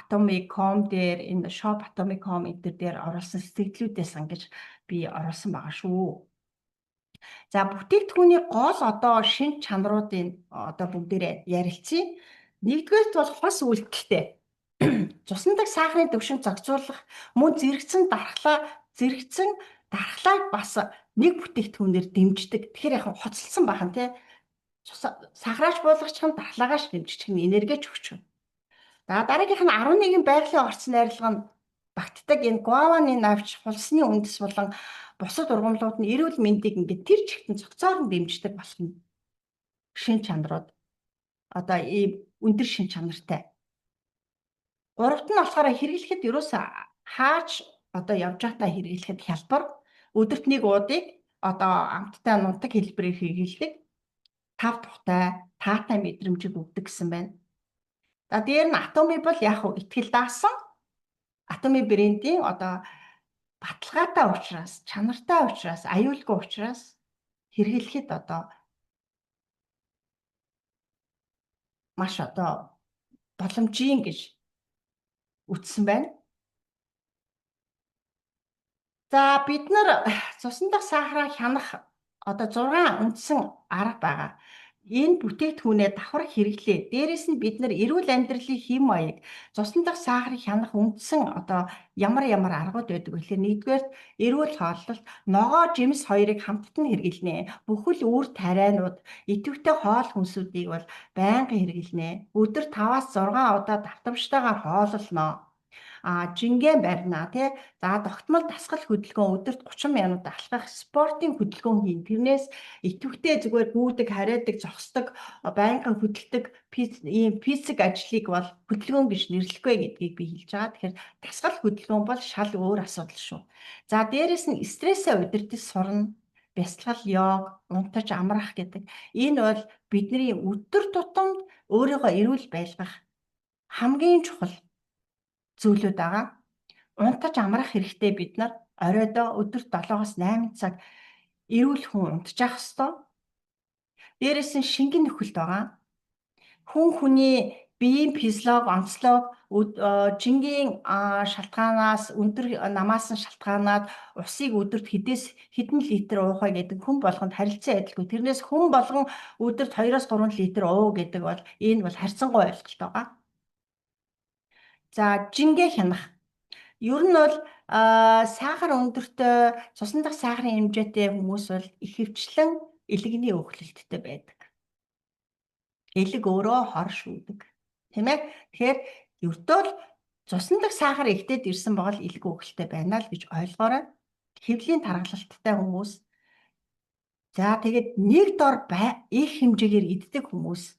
A: Atomic.com дээр энэ Shop Atomic.com энэ дээр оруулсан сэтгэлдлүүдээс ингэж би оруулсан байгаа шүү. За бүтээгдэхүүний гол одоо шинж чанаруудын одоо бүгдээрээ ярилцъя. Нэгдүгээрт бол хос үйлдэлтэй. Цуснадаг сахарын түвшин зохицуулах мөн зэрэгцэн дархлааг бас нэг бүтээгдэхүүнээр дэмждэг. Тэгэхээр яг хоцолсон бахан тий. Сахараач буулгачих нь дархлаагаач дэмжих нь энергич өгч байна. За дараагийнх нь 11 байгалийн орц найрлага нь багтдаг энэ гуаваны навч хулсны үндэс болон бусад ургамлууд нь эрүүл мэндийг ингээд тэр чигтэн цогцоор нь дэмждэг болох нь шин чанарууд. Одоо ийм өндөр шин чанартай. Гуравт нь болохоор хэрэглэхэд ерөөсөө хаач одоо явж байхдаа хэрэглэхэд хялбар. Өдөрт нэг уудыг одоо амттай нунтаг хэлбэрээр хэрэглэдэг. 5 тухтай, таатай мэдрэмжийг өгдөг гэсэн байна. За дээр нь Atomy бол яг итгэл даасан Atomy брендийн одоо баталгаатай учраас, чанартай учраас, аюулгүй учраас хэрэглэхэд одоо маш одоо боломжийн гэж үтсэн байна. За бид нар цусан дахь сахараа хянах одоо 6 үндсэн арга байгаа. Энэ бүтээгдэхүүнээ давхар хэрэглээ. Дээрээс нь бид нар эрүүл амьдралын хэм маяг цусан дахь сахарыг хянах үндсэн одоо ямар аргууд байдаг вэ гэхээр нэгдүгээр эрүүл хооллолт, ногоо, жимс хоёрыг хамтд нь хэрэглэнэ. Бүхэл үр тарианууд, идэвхтэй хоол хүнсүүдийг бол байнга хэрэглэнэ. Өдөр 5-аас 6 удаа давтамжтайгаар хооллоно. Жингэн барина тий. За тогтмол дасгал хөдөлгөөн өдөрт 30 минут алхах, спортын хөдөлгөөн хийн. Тэрнээс идэвхтэй зүгээр гүйдэг, хараадаг, зогсдог, байнгын хөдөлдөг ийм физик ажлыг бол хөдөлгөөн гэж нэрлэхгүй гэдгийг би хэлж байгаа. Тэгэхээр дасгал хөдөлгөөн бол шал өөр асуудал шүү. За дээрэс нь стрессээ удирдах сурна. Бясалгал, йог, унтаж амрах гэдэг. Энэ бол бидний өдөр тутамд өөрийгөө эрүүл байлгах хамгийн чухал зүйлүүд байгаа. Унтаж амрах хэрэгтэй бид нар оройдоо өдөрт 7-оос 8 цаг эрүүл хүн унтчих ёстой. Дээрээс нь шингэн нөхөлт байгаа. Хүний биеийн физиолог, онцлог, жингийн шалтгаанаас, өндөр намаас нь шалтгаанаад усыг өдөрт хэдэн литр уух вэ гэдэг хүн болгонд харилцан адилгүй. Тэрнээс хүн болгон өдөрт 2-3 литр уув гэдэг бол энэ бол харьцангуй ойлголт байгаа. За жингээ хянах. Ер нь бол сахар өндөртэй, цусан дахь сахарын хэмжээтэй хүмүүс бол ихэвчлэн элэгний өвчлөлттэй байдаг. Элэг өөрөө хор шүүдэг. Тийм ээ. Тэгэхээр ердөө л цусан дахь сахар ихтэйд ирсэн бол элэг өвчлөлттэй байна л гэж ойлгоорой. Хэвлийн тархалттай хүмүүс. За тэгээд нэг дор их хэмжээгээр иддэг хүмүүс.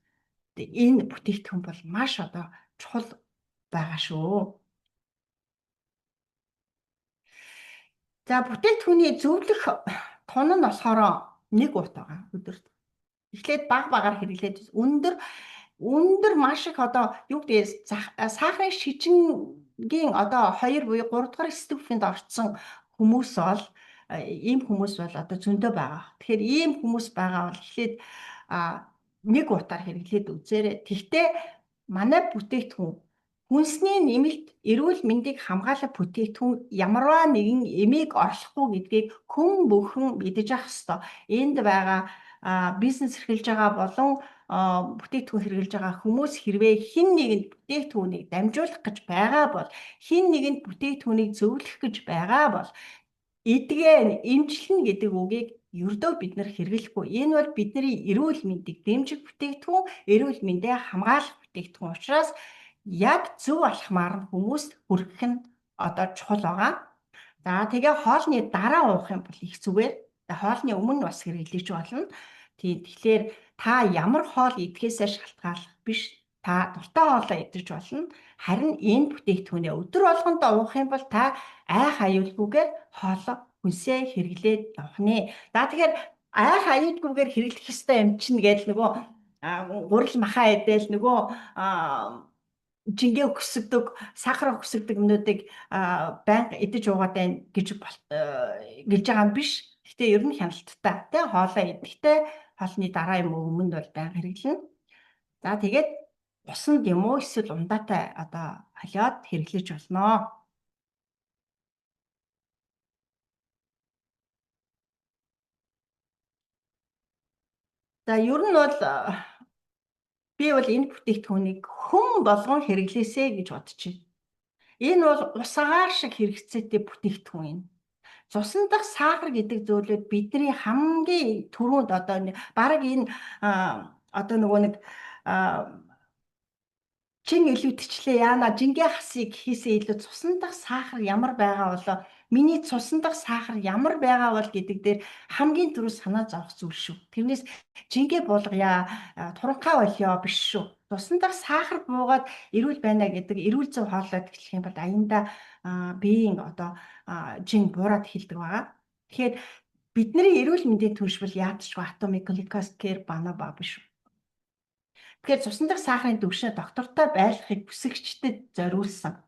A: Энэ бүтээгдэхүүн бол маш одоо чухал байгаа шүү. За бүтээгдэхүүний зөвлөх тун нь болохоор 1 уут байгаа өдөрт. Эхлээд багаар хэрэглээд өндөр маш их одоо юу гэдэг сахарын шижингийн одоо 2 буюу 3 дахь ступенд орцсон хүмүүс бол ийм хүмүүс бол одоо зөндөө байгаа. Тэгэхээр ийм хүмүүс байгаа бол эхлээд 1 уутаар хэрэглээд үзээрэй. Тэгтээ манай бүтээгдэхүүн хүнсний нэмэлт эрүүл мэндийг хамгаалах бүтээгдэхүүн ямарваа нэгэн эмийг орлохгүй гэдгийг хүн бүхэн мэдэж ах ёстой. Энд байгаа бизнес эрхэлж байгаа болон бүтээгдэхүүн хэрэглэж байгаа хүмүүс хэрвээ хэн нэгэнд бүтээгдэхүүнийг дамжуулах гэж байгаа бол хэн нэгэнд бүтээгдэхүүнийг зөвлөх гэж байгаа бол эдгээр эмчилнэ гэдэг үгийг ердөө бид нар хэрэглэхгүй. Энэ бол бидний эрүүл мэндийг дэмжих бүтээгдэхүүн, эрүүл мэндээ хамгаалах бүтээгдэхүүн учраас яг зөв алхмаар нь хүмүүст хүргэх нь одоо чухал байгаа. За тэгээ хоолны дараа уух юм бол их зүгээр. Хоолны өмнө бас хэрэглэж болно. Тэгэхээр та ямар хоол идэхээсээ шалтгааллах биш. Та дуртай хоолоо идэж болно. Харин энэ бүтээгдэхүүнээ өдөр болгонд уух юм бол та айх аюулгүйгээр хоолоо хүнсээ хэрэглээд явах нэ. Тэгэхээр айх аюулгүйгээр хэрэглэх ёстой юм чинь гэж нөгөө гурил махаа идэл нөгөө жингээ өксөгдөг, сахар өксөгдөг юмнуудыг байнга идэж уугаад байна гэж гэлж байгаа юм биш. Гэхдээ ер нь хяналттай. Тэ хоолоо идэхдээ хоолны дараа юм өмнө бол байнга хэрэглэнэ. За тэгээд усанд юм уу эсвэл ундаатай одоо халиад хэрэглэж болно. За ер нь бол би бол энэ бүтээгдэхүүнийг хүм болгон хэрэглээсэй гэж бодож байна. Энэ бол ус агаар шиг хэрэгцээтэй бүтээгдэхүүн юм. Цусан дахь сахар гэдэг зүйлүүд бидний хамгийн түрүүнд одоо бараг энэ одоо нөгөө нэг чин илүүдчлээ яана жингээ хасыг гэхээсээ илүү цусан дахь сахар ямар байгаа болоо миний цусан дахь сахар ямар байгаа бол гэдэг дээр хамгийн түрүү санаа зовох зүйл шүү. Тэрнээс жингээ буулгая, туранхай болёо биш шүү. Цусан дахь сахар буугаад эрүүл байна гэдэг эрүүл зүй хоолойд эхлэх юм бол аяндаа биеийн одоо жин буураад эхэлдэг байгаа. Тэгэхээр бидний эрүүл мэндийн түншвэл яатчгүй Atomic Glucose Care Banaba биш шүү. Тэгэхээр цусан дахь сахарын түвшинээ доктортой байлгахыг бүсэгчдэд зориулсан.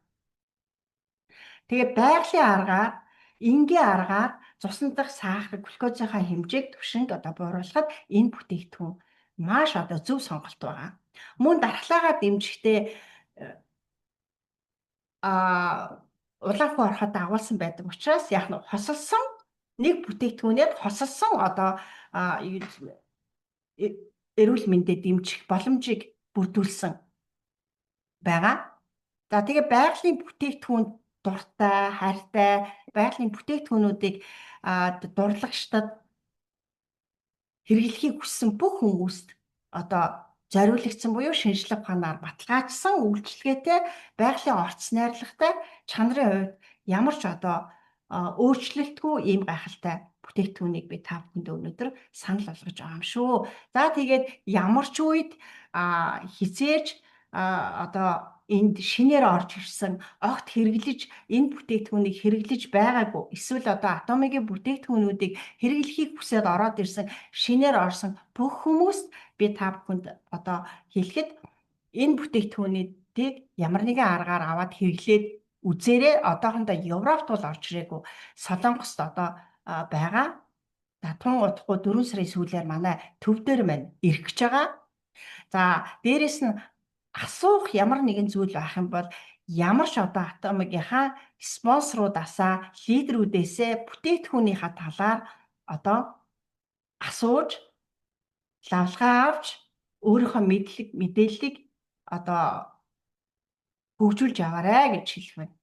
A: Тэгээ байгалийн аргаар, энгийн аргаар цусан дахь сахар, глюкозынхаа хэмжээг түвшинд одоо бууруулахад энэ бүтээгдэхүүн маш одоо зөв сонголт байгаа. Мөн дархлаагаа дэмжихдээ улаанхуу ороход дагуулсан байдаг учраас яг нь хосолсон нэг бүтээгдэхүүнээр хосолсон одоо эрүүл мэндэд дэмжих боломжийг бүрдүүлсэн байгаа. За тэгээ байгалийн бүтээгдэхүүн дуртай, хайртай байгалийн бүтээгдэхүүнүүдийг дурлагчдад хэрэглэхийг хүссэн бүх хүмүүст одоо зориулагдсан буюу шинжлэх ухаанаар баталгаажсан үйлчлэгээтэй байгалийн орц найрлагатай чанарын хувьд ямар ч одоо өөрчлөлтгүй ийм гайхалтай бүтээгдэхүүнийг би та бүхэнд өнөөдөр санал болгож байгаа юм шүү. За тэгээд ямар ч үед хизээж одоо энд шинээр орж ирсэн огт хэрэглэж энэ бүтээгдэхүүнийг хэрэглэж байгаагүй эсвэл одоо Atomic-ийн бүтээгдэхүүнүүдийг хэрэглэхийг хүсээд ороод ирсэн шинээр орсон бүх хүмүүст би та бүхэнд одоо хэлэхэд энэ бүтээгдэхүүнүүдийг ямар нэгэн аргаар аваад хэрэглээд үзээрэй. Одоохондоо Европт бол орж ирээгүй. Солонгост одоо байгаа. За тун удахгүй 4 сарын сүүлээр манай төв дээр маань ирэх гэж байгаа. За дээрэс нь асуух ямар нэгэн зүйл байх юм бол ямар ч одоо Atomic-ийнхаа спонсоруудасаа лидерүүдээсээ бүтээгдэхүүнийхаа талаар одоо асууж лавлгаа авч өөрийнхөө мэдээллийг одоо хөгжүүлж аваарай гэж хэлэх байна.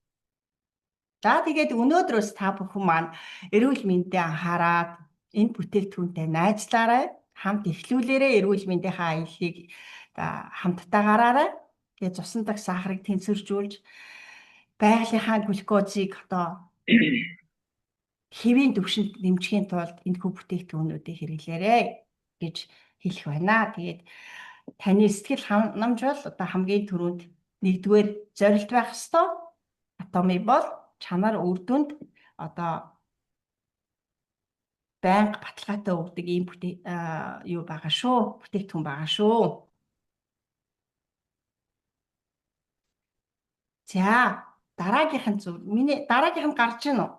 A: За тэгээд өнөөдрөөс та бүхэн маань эрүүл мэндэд анхаарад энэ бүтээгдэхүүнтэй найзлаарай. Хамт эхлүүлээрэй эрүүл мэндийнхаа аяллыг хамтдаа гараарай. Тэгээд цусан дахь сахарыг тэнцвэржүүлж байгалийнхаа глюкозыг одоо хэвийн түвшинд нэмжихийн тулд энэхүү бүтээгдэхүүнүүдийг хэрэглээрэй гэж хэлэх байна. Тэгээд таны сэтгэл ханамж бол одоо хамгийн түрүүнд нэгдүгээр зорилт байх ёстой. Atomic бол чанар үр дүнд одоо байнга баталгаатай өгдөг ийм юу байгаа шүү. Бүтээгдэхүүн байгаа шүү. За дараагийнх нь зүйл. Дараагийнх нь гарч ийн үү?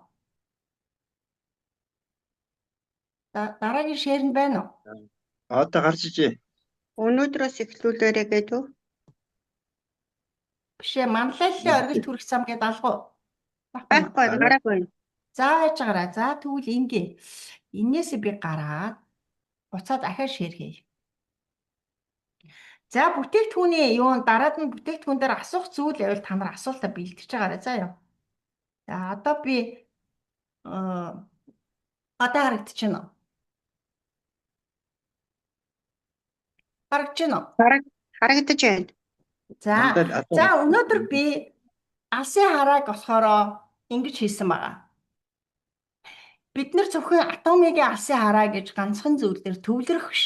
A: Дараагийн шеэр нь байна уу?
C: Одоо гарч ижээ.
D: Өнөөдрөөс эхлүүлээрэй гэдэг үү?
A: Бишээ манлайллын оргил түрэх зам гэдэг алгуу.
D: Байхгүй, гараагүй.
A: За яаж гараа. За тэгвэл ингээ. Инээсээ би гараад буцаад ахаа шеэр хийе. За бүтээгдэхүүний юу дараад нь бүтээгдэхүүн дээр асуух зүйл байвал та нар асуултаа бэлтгэж байгаарай заа ёо. За одоо би одоо харагдчихна уу? Харагдчихна уу?
D: Харагдаж байна.
A: За өнөөдөр би алсын харааг болохоор ингэж хийсэн байгаа. Бид нар зөвхөн атомигийн алсын хараа гэж ганцхан зүйл дээр төвлөрөх биш.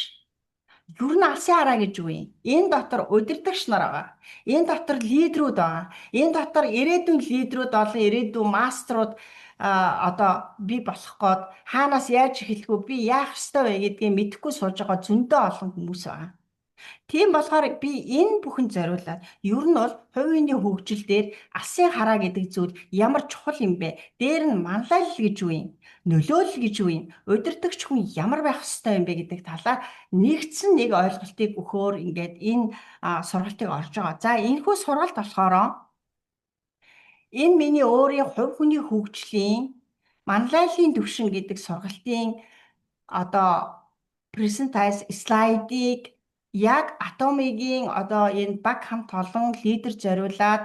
A: Ер нь алсын хараа гэж юу юм? Энэ дотор удирдагч нар байгаа. Энэ дотор лидерүүд байгаа. Энэ дотор ирээдүйн лидерүүд болон ирээдүйн мастерууд одоо би болох гээд хаанаас яаж эхэлэх вэ? Би яах ёстой вэ гэдгийг мэдэхгүй сууж байгаа зөндөө олон хүмүүс байгаа. Тийм болохоор би энэ бүхэнд зориулаад ер нь бол хувийн хөгжил дээр алсын хараа гэдэг зүйл ямар чухал юм бэ? Дээр нь манлайлал гэж юу юм? Нөлөөлөл гэж юу юм? Удирдагч хүн ямар байх ёстой юм бэ гэдэг талаар нэгдсэн нэг ойлголтыг өгөхөөр ингээд энэ сургалтыг орж байгаа. За энэхүү сургалт болохоор энэ миний өөрийн хувь хүний хөгжлийн манлайллын түвшин гэдэг сургалтын одоо презентац слайдыг яг атомигийн одоо энэ баг хамт олон лидер зориулаад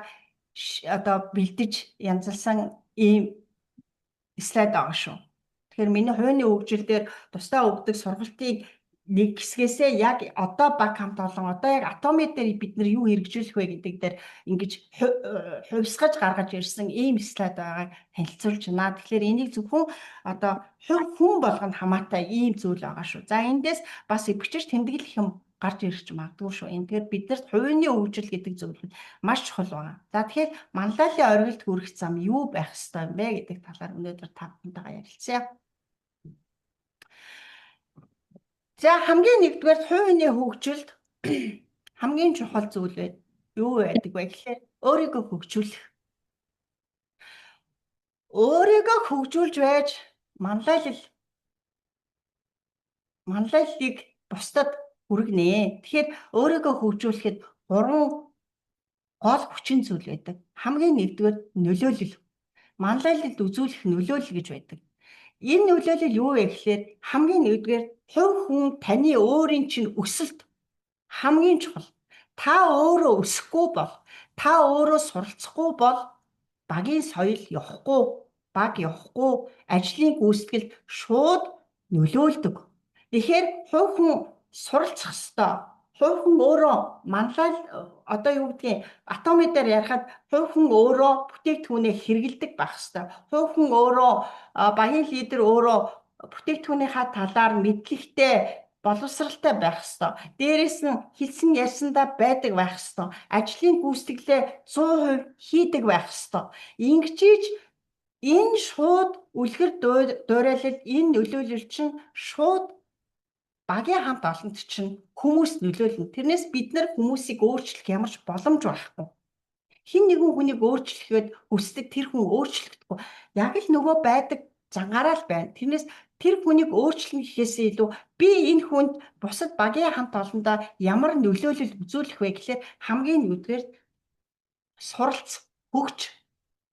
A: одоо бэлдэж янзалсан ийм слайд байгаа шүү. Тэгэхээр миний хувийн хөгжил дээр тусдаа өгдөг сургалтыг нэг хэсгээсээ яг одоо баг хамт олон одоо яг атомын дээр бид нар юу хэрэгжүүлэх вэ гэдэг дээр ингэж хувьсгаж гаргаж ирсэн ийм слайд байгааг танилцуулж байна. Тэгэхээр энийг зөвхөн одоо хүн болгонд хамаатай ийм зүйл байгаа шүү. За эндээс бас бичиж тэмдэглэх юм гарч ирж магадгүй шүү. Тэгэхээр биднэрт хувийн хөгжил гэдэг зүйл маш чухал байна. За тэгэхээр манлайлалын оргилд хүрэх зам юу байх ёстой юм бэ гэдэг талаар өнөөдөр та бүхэнтэйгээ ярилцъя. За хамгийн нэгдүгээр хувийн хөгжилд хамгийн чухал зүйл вэ? Юу байдаг вэ гэхээр өөрийгөө хөгжүүлэх. Өөрийгөө хөгжүүлж байж манлайллыг бусдад хүргэнэ. Тэгэхээр өөрийгөө хөгжүүлэхэд 3 гол хүчин зүйл байдаг. Хамгийн нэгдүгээр нөлөөлөл. Манлайлалд үзүүлэх нөлөөлөл гэж байдаг. Энэ нөлөөлөл юу вэ гэхээр хамгийн нэгдүгээр хувь хүн таны өөрийн чинь өсөлт хамгийн чухал. Та өөрөө өсөхгүй бол, та өөрөө суралцахгүй бол багийн соёл явахгүй, баг явахгүй, ажлын гүйцэтгэлд шууд нөлөөлдөг. Тэгэхээр хувь хүн суралцах ёстой. Хувь хүн өөрөө одоо юу гэдгийг атомын дээр ярихад хувь хүн өөрөө бүтээгдэхүүнээ хэрэгэлдэг байх ёстой. Хувь хүн өөрөө багийн лидер өөрөө бүтээгдэхүүнийхаа талаар мэдлэгтэй боловсралтай байх ёстой. Дээрээс нь хэлсэн ярьсандаа байдаг байх ёстой. Ажлын гүйцэтгэлээ 100% хийдэг байх ёстой. Ингэж энэ шууд үлгэр дуурайлал энэ нөлөөлөл чинь шууд багийн хамт олонд чинь хүмүүс нөлөөлнө. Тэрнээс бид нар хүмүүсийг өөрчлөх ямар ч боломж байхгүй. Хин нэгэн хүнийг өөрчлөхөд хүсдэг тэр хүн өөрчлөгдөхгүй. Яг л нөгөө байдаг зангаараа л байна. Тэрнээс тэр хүнийг өөрчлөх гэхээсээ илүү би энэ хүнд бусад багийн хамт олондоо ямар нөлөөлөл үзүүлэх вэ гэхээр хамгийн нэгдүгээр суралц, хөгж,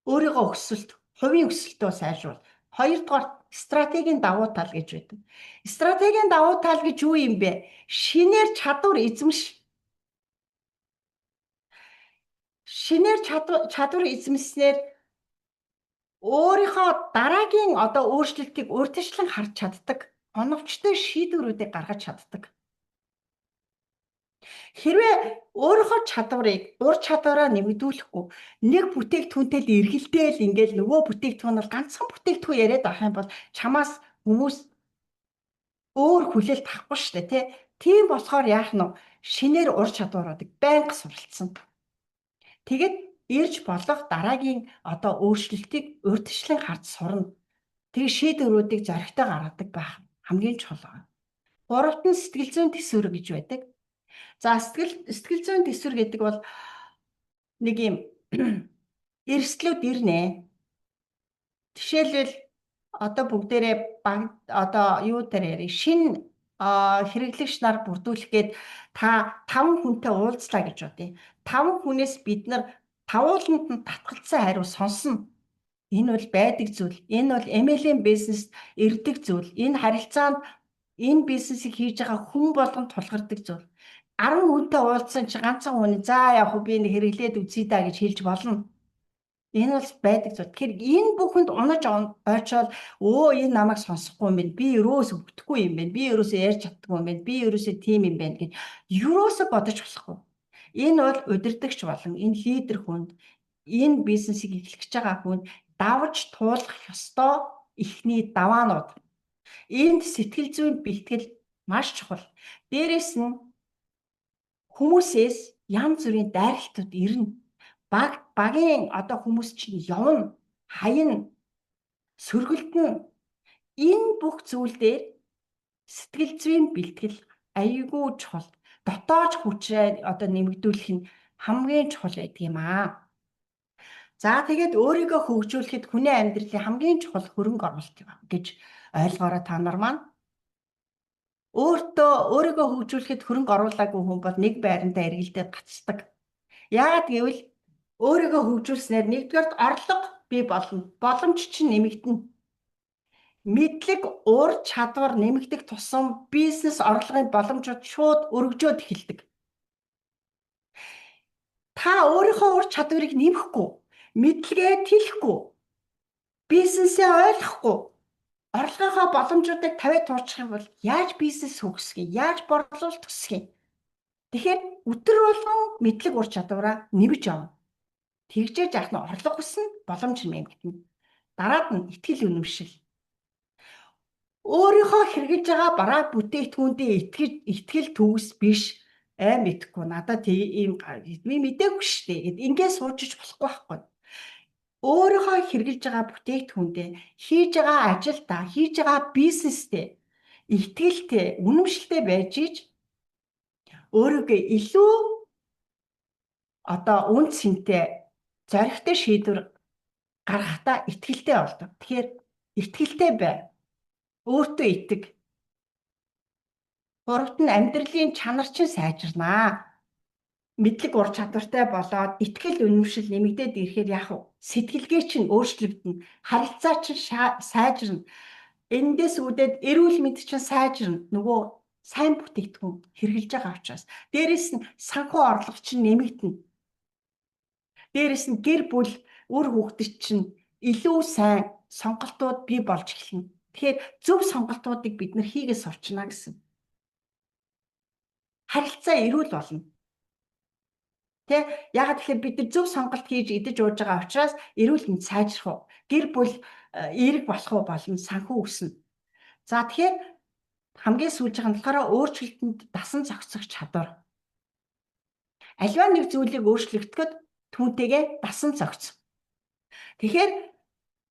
A: өөрийгөө өсөлт, хувийн өсөлтөө сайжруул. Хоёрдугаар стратегийн давуу тал гэж байдаг. Стратегийн давуу тал гэж юу юм бэ? Шинээр чадвар эзэмш. Шинээр чадвар эзэмснээр өөрийнхөө дараагийн одоо өөрчлөлтийг урьдчилан харж чаддаг, оновчтой шийдвэрүүдийг гаргаж чаддаг. Хэрвээ өөрийнхөө чадварыг, ур чадвараа нэмэгдүүлэхгүй нэг бүтээгдэхүүнтэй л эргэлдээл ингээл нөгөө бүтээгдэхүүн бол ганцхан бүтээгдэхүүн яриад авах юм бол чамаас хүмүүс өөр хүлээлт авахгүй шүү дээ, тий? Тийм болохоор яах нь шинээр ур чадваруудыг байнга суралцсан. Тэгэд ирж болох дараагийн одоо өөрчлөлтийг урьдчилан харж сурна. Тэгээ шийдвэрүүдийг зоригтой гаргадаг байх хамгийн чухал байна. Гуравт нь сэтгэл зүйн төсвөр гэж байдаг. За сэтгэл зүйн төсвөр гэдэг бол нэг юм эрсдлүүд ирнэ. Жишээлбэл одоо бүгдээрээ одоо юу дээр шинэ хэрэглэгч нар бүрдүүлэх гээд та 5 хүнтэй уулзлаа гэж бодъё. 5 хүнээс бид нар тавууланд нь татгалцсан хариу сонсно. Энэ бол байдаг зүйл. Энэ бол MLM бизнест ирдэг зүйл. Энэ харилцаанд энэ бизнесийг хийж байгаа хүн болгонд тулгардаг зүйл. 10 хүнтэй уулзсан чи ганцхан хүн за яг би нэг хэрэглээд үзье да гэж хэлж болно. Энэ бол байдаг зүйл. Тэгэхээр энэ бүхэнд унаж ойчоод энэ намайг сонсохгүй юм байна. Би ерөөсө өгдөхгүй юм байна. Би ерөөсө ярьж чаддаггүй юм байна. Би ерөөсө тийм юм байна гэж ерөөсө бодож болохгүй. Энэ бол удирдагч болон энэ лидер хүнд энэ бизнесийг эхлэж байгаа хүнд давж туулах ёстой ихний даваанууд. Энд сэтгэл зүйн бэлтгэл маш чухал. Дээрээс нь хүмүүсээс янз бүрийн дайралтууд ирнэ. Багийн одоо хүмүүс чинь явна, хаяна, сөргөлдөн. Энэ бүх зүйл дээр сэтгэл зүйн бэлтгэл аюулгүй чухал. Дотоож хүчээ одоо нэмэгдүүлэх нь хамгийн чухал байдаг юм аа. За тэгээд өөрийгөө хөгжүүлэхэд хүний амьдралын хамгийн чухал хөрөнгө оруулалт гэж ойлгоорой та нар маань. Өөрийгөө хөгжүүлэхэд хөрөнгө оруулаагүй хүн бол нэг байрандаа эргэлдээд гацдаг. Яагаад гэвэл өөрийгөө хөгжүүлснээр нэгдүгээрт орлого бий болно. Боломж чинь нэмэгдэнэ. Мэдлэг, ур чадвар нэмэгдэх тусам бизнес орлогын боломжууд шууд өргөжөөд эхэлдэг. Та өөрийнхөө ур чадварыг нэмэхгүй, мэдлэгээ тэлэхгүй, бизнесээ ойлгохгүй, орлогынхоо боломжуудыг тавиад туурчих юм бол яаж бизнес хөгсгий, яаж борлуулалт өсгий? Тэгэхээр өдөр болгон мэдлэг ур чадвараа нэмж явна. Тэгжээж яах нь орлого өснө, боломж нэмэгдэнэ. Дараад нь итгэл үнэмшил. Өөрийнхөө хэрэгжилж байгаа бараа бүтээгдэхүүндээ итгэл төгс биш. Мэдхгүй надад ийм би мэдээгүй шүү дээ гэд ингээд суужиж болохгүй байхгүй. Өөрийнхөө хэрэгжилж байгаа бүтээгдэхүүндээ хийж байгаа ажилдаа, хийж байгаа бизнестэй итгэлтэй, үнэмшилтэй байж иж өөрийгөө илүү одоо үн цэнтэй, зоригтой шийдвэр гаргахдаа итгэлтэй болдог. Тэгэхээр итгэлтэй бай. Өөртөө итэг. Гуравт нь амьдралын чанар чинь сайжирнаа. Мэдлэг ур чадвартай болоод итгэл үнэмшил нэмэгдээд ирэхээр яах вэ? Сэтгэлгээ чинь өөрчлөгдөнө. Харилцаа чинь сайжирна. Эндээс үүдээд эрүүл мэнд чинь сайжирна. Нөгөө сайн бүтээгдэхүүн хэрэгжилж байгаа учраас. Дээрээс нь санхүү орлого чинь нэмэгдэнэ. Дээрээс нь гэр бүл үр хүүхдэд чинь илүү сайн сонголтууд бий болж эхэлнэ. Тэгэхээр зөв сонголтуудыг бид нэр хийгээ сурчна гэсэн. Харилцаа эрүүл болно. Яагаад тэгэхээр бид нар зөв сонголт хийж идэж ууж байгаа учраас эрүүл мэнд сайжрах уу? Гэр бүл эерэг болох уу болно, санхүү өснө. За тэгэхээр хамгийн сүүлж байгаа нь болохоор өөрчлөлтөнд дасан зохицох чадвар. Аливаа нэг зүйлийг өөрчлөгдөхөд түүнтэйгээ дасан зохицох. Тэгэхээр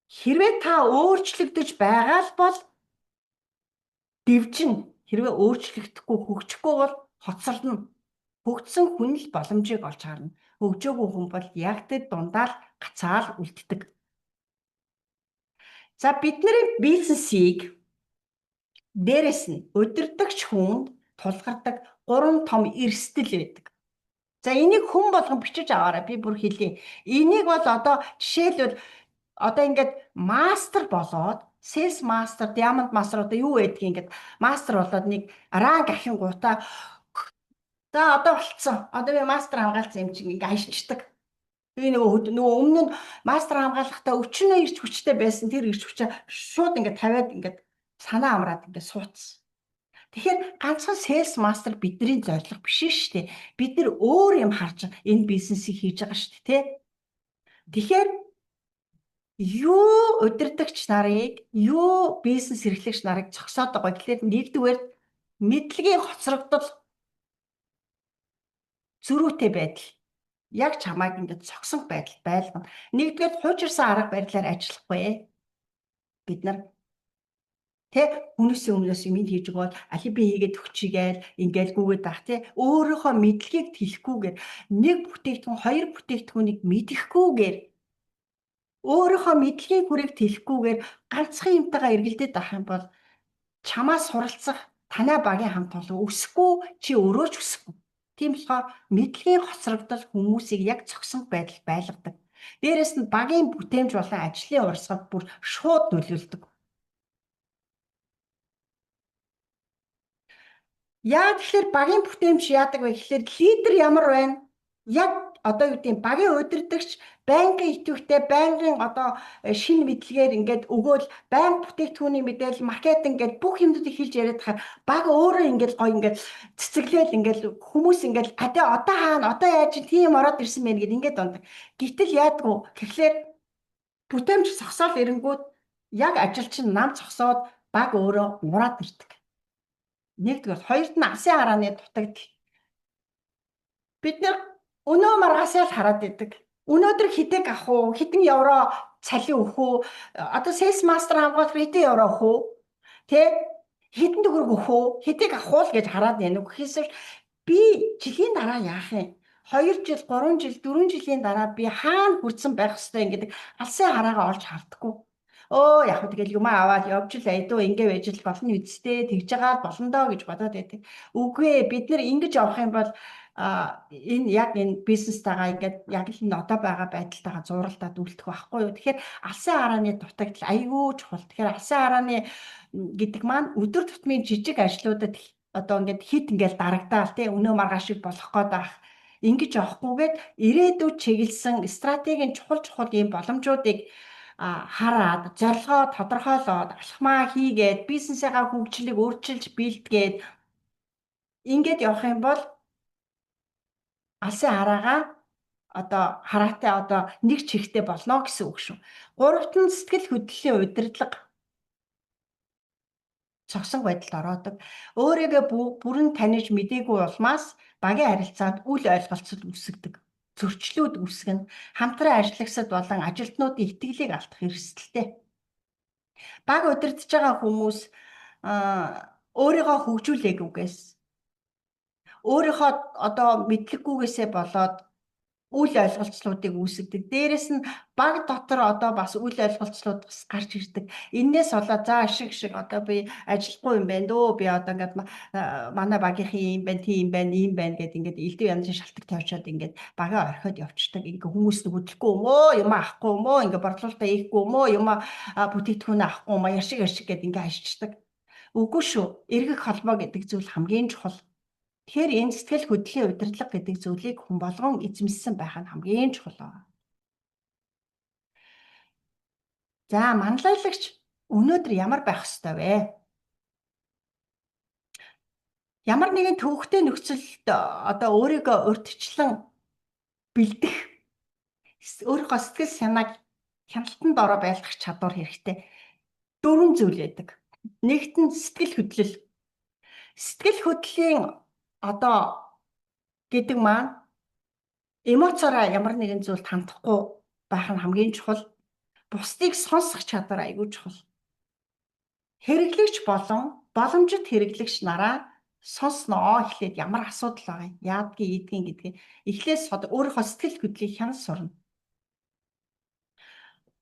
A: хэрвээ та өөрчлөгдөж байгаа л бол дэвжин. Хэрвээ өөрчлөгдөхгүй хөгжихгүй бол хоцорно. Хөгжсөн хүн л боломжийг олж харна. Хөгжөөгүй хүн бол яг тэр дундаа л гацаал үлддэг. За бидний бизнесийг дээрэс нь удирдагч хүнд тулгардаг 3 том эрсдэл байдаг. За энийг хүн болгон бичиж аваарай. Би бүр хэлье. Энийг бол одоо жишээлбэл одоо ингээд мастер болоод sales master, diamond master одоо юу байдгийг ингээд мастер болоод нэг ранг ахин гутаа за одоо болцсон. Одоо би мастер хамгаалсан юм чинь ингээд ажичдаг. Би нөгөө өмнө нь мастер хамгаалахдаа өчнөө ирч хүчтэй байсан тэр ирч хүчээ шууд ингээд тавиад ингээд санаа амраад ингээд суудсан. Тэгэхээр ганцхан sales master бидний зорилго биш шүү дээ. Бид нар өөр юм харж энэ бизнесийг хийж байгаа шүү дээ, тэ? Тэгэхээр юу удирдагч нарыг, юу бизнес эрхлэгч нарыг зогсоод байгаа гэхлээр нэгдүгээр мэдлэгийн хоцрогдол зөрүүтэй байдал. Яг чамайг ингээд зогсон байдал байлгана. Нэгдүгээр хуучирсан арга барилаар ажиллахгүй. Бид нар хүмүүсийн өмнөөс юм хийж өгөөд алиби хийгээд өгчийгээл ингээл гүгээд байх өөрийнхөө мэдлэгийг тэлэхгүйгээр нэг бүтээгдэхүүн хоёр бүтээгдэхүүнийг мэдэхгүйгээр өөрийнхөө мэдлэгийн хүрээг тэлэхгүйгээр ганцхан юмтайгаа эргэлдээд авах юм бол чамаас суралцах танай багийн хамт олон өсөхгүй чи өөрөө ч өсөхгүй. Тийм болохоор мэдлэгийн хоцрогдол хүмүүсийг яг зогсон байдал байлгадаг. Дээрээс нь багийн бүтээмж болон ажлын урсгал бүр шууд нөлөөлдөг. Яа тэгэхээр багийн бүтээмж яадаг вэ гэхээр лидер ямар байна? Яг одоо юу гэдэг багийн удирдагч байнгын идэвхтэй байнгын одоо шинэ мэдлэгээр ингээд өгөөл байнга бүтээгдэхүүний мэдээлэл маркетинг ингээд бүх юмнуудыг хэлж яриад хахаар баг өөрөө ингээд гоё ингээд цэцэглээл ингээд хүмүүс ингээд одоо хаана одоо яаж тийм ороод ирсэн бэ гэдээ ингээд ундаг. Гэтэл яадаг вэ гэхлээр бүтээмж зогсоол ирэнгүүт яг ажилчин нам зогсоод баг өөрөө мураад ирдэг. Нэгдүгээр, хоёрт нь алсын харааны дутагдал. Бид нэр өнөө маргаасаа л хараад идэг. Өнөөдөр хэдэг авах уу? Хэдэн евро цалин өгөх үү? Одоо sales master хамгаалах хэдэн евро өгөх үү? Тэ? Хэдэн төгрөг өгөх үү? Хэдэг авах уу гэж хараад байна. Гэхдээ би жилийн дараа яах юм? 2 жил, 3 жил, 4 жилийн дараа би хаана хүрсэн байх ёстой гэдэг алсын хараагаа олж хардггүй. Яг тэгэл юм аваад явж л айдуу ингэ байж л болно үсттэй тэгж байгаа болно доо гэж бодоод байдаг. Үгүй ээ, бид нэр ингэж явах юм бол энэ яг энэ бизнестайгаа ингээд яг л энэ одоо байгаа байдалтайгаа зуралдаад үлдэх байхгүй юу. Тэгэхээр алсын харааны дутагдал аюул чухал. Тэгэхээр алсын харааны гэдэг маань өдөр тутмын жижиг ажлуудад одоо ингээд хит ингээд дарагдаал тий өнөө маргааш шиг болох гээд байх. Ингэж явахгүйгээд ирээдүйд чиглэсэн стратегийн чухал ийм боломжуудыг хараад зорилгоо тодорхойлоод алхмаа хийгээд бизнесээгаа хөгжлийг өөрчилж бэлтгээд ингээд явах юм бол алсын хараагаа одоо хараатай одоо нэг чихтэй болно гэсэн үг шүү. Гуравт нь сэтгэл хөдлөлийн удирдлага цогсон байдалд ороодог. Өөрийгөө бүрэн таньж мдээгүй улмаас багийн харилцаанд үл ойлголцол үүсгдэг. Зөрчлүүд үүсгэн хамтран ажиллагсад болон ажилтнуудын итгэлийг алдах эрсдэлтэй. Баг удирдах байгаа хүмүүс өөрийгөө хөгжүүлээгүйгээс өөрийнхөө одоо мэдлэггүйгээсээ болоод үл ойлголцлуудыг үүсгдэг. Дээрэс нь баг дотор одоо бас үл ойлголцлууд бас гарч ирдэг. Эннээс болоод за шиг одоо би ажиллахгүй юм байна дөө. Би одоо ингээд манай багийнхын юм байна, тийм байна гэд ингээд элдв янзын шалтгаан тавьчаад ингээд багаа орхиод явчихдаг. Ингээ хүмүүс хөдлөхгүй юм уу, юм авахгүй юм уу, ингээ борлуулалтаа хийхгүй юм уу, юм бүтээгдэхүүн авахгүй юм уу, яшиг гэд ингээ хайчдаг. Үгүй шүү. Эргэх холбоо гэдэг зүйл хамгийн чухал. Тэгэхээр энэ сэтгэл хөдлөлийн удирдлага гэдэг зүйлийг хүн болгон эзэмссэн байх нь хамгийн чухал. За, манлайлагч өнөөдөр ямар байх ёстой вэ? Ямар нэгэн төвөгтэй нөхцөлд одоо өөрийгөө урьдчилан бэлдэх, өөрийнхөө сэтгэл санааг хяналтанд ороо байлгах чадвар хэрэгтэй. 4 зүйл байдаг. Нэгт нь сэтгэл хөдлөл. Сэтгэл хөдлөлийн одоо гэдэг маань эмоцороо ямар нэгэн зүйлд хандахгүй байх нь хамгийн чухал. Бусдыг сонсох чадвар аягүй чухал. Хэрэглэгч болон боломжит хэрэглэгч нараа сонсноо эхлээд ямар асуудал байгаа юм, яадгийн ийдгийн гэдгийг эхлээд өөрийнхөө сэтгэл хөдлөлийг хянаж сурна.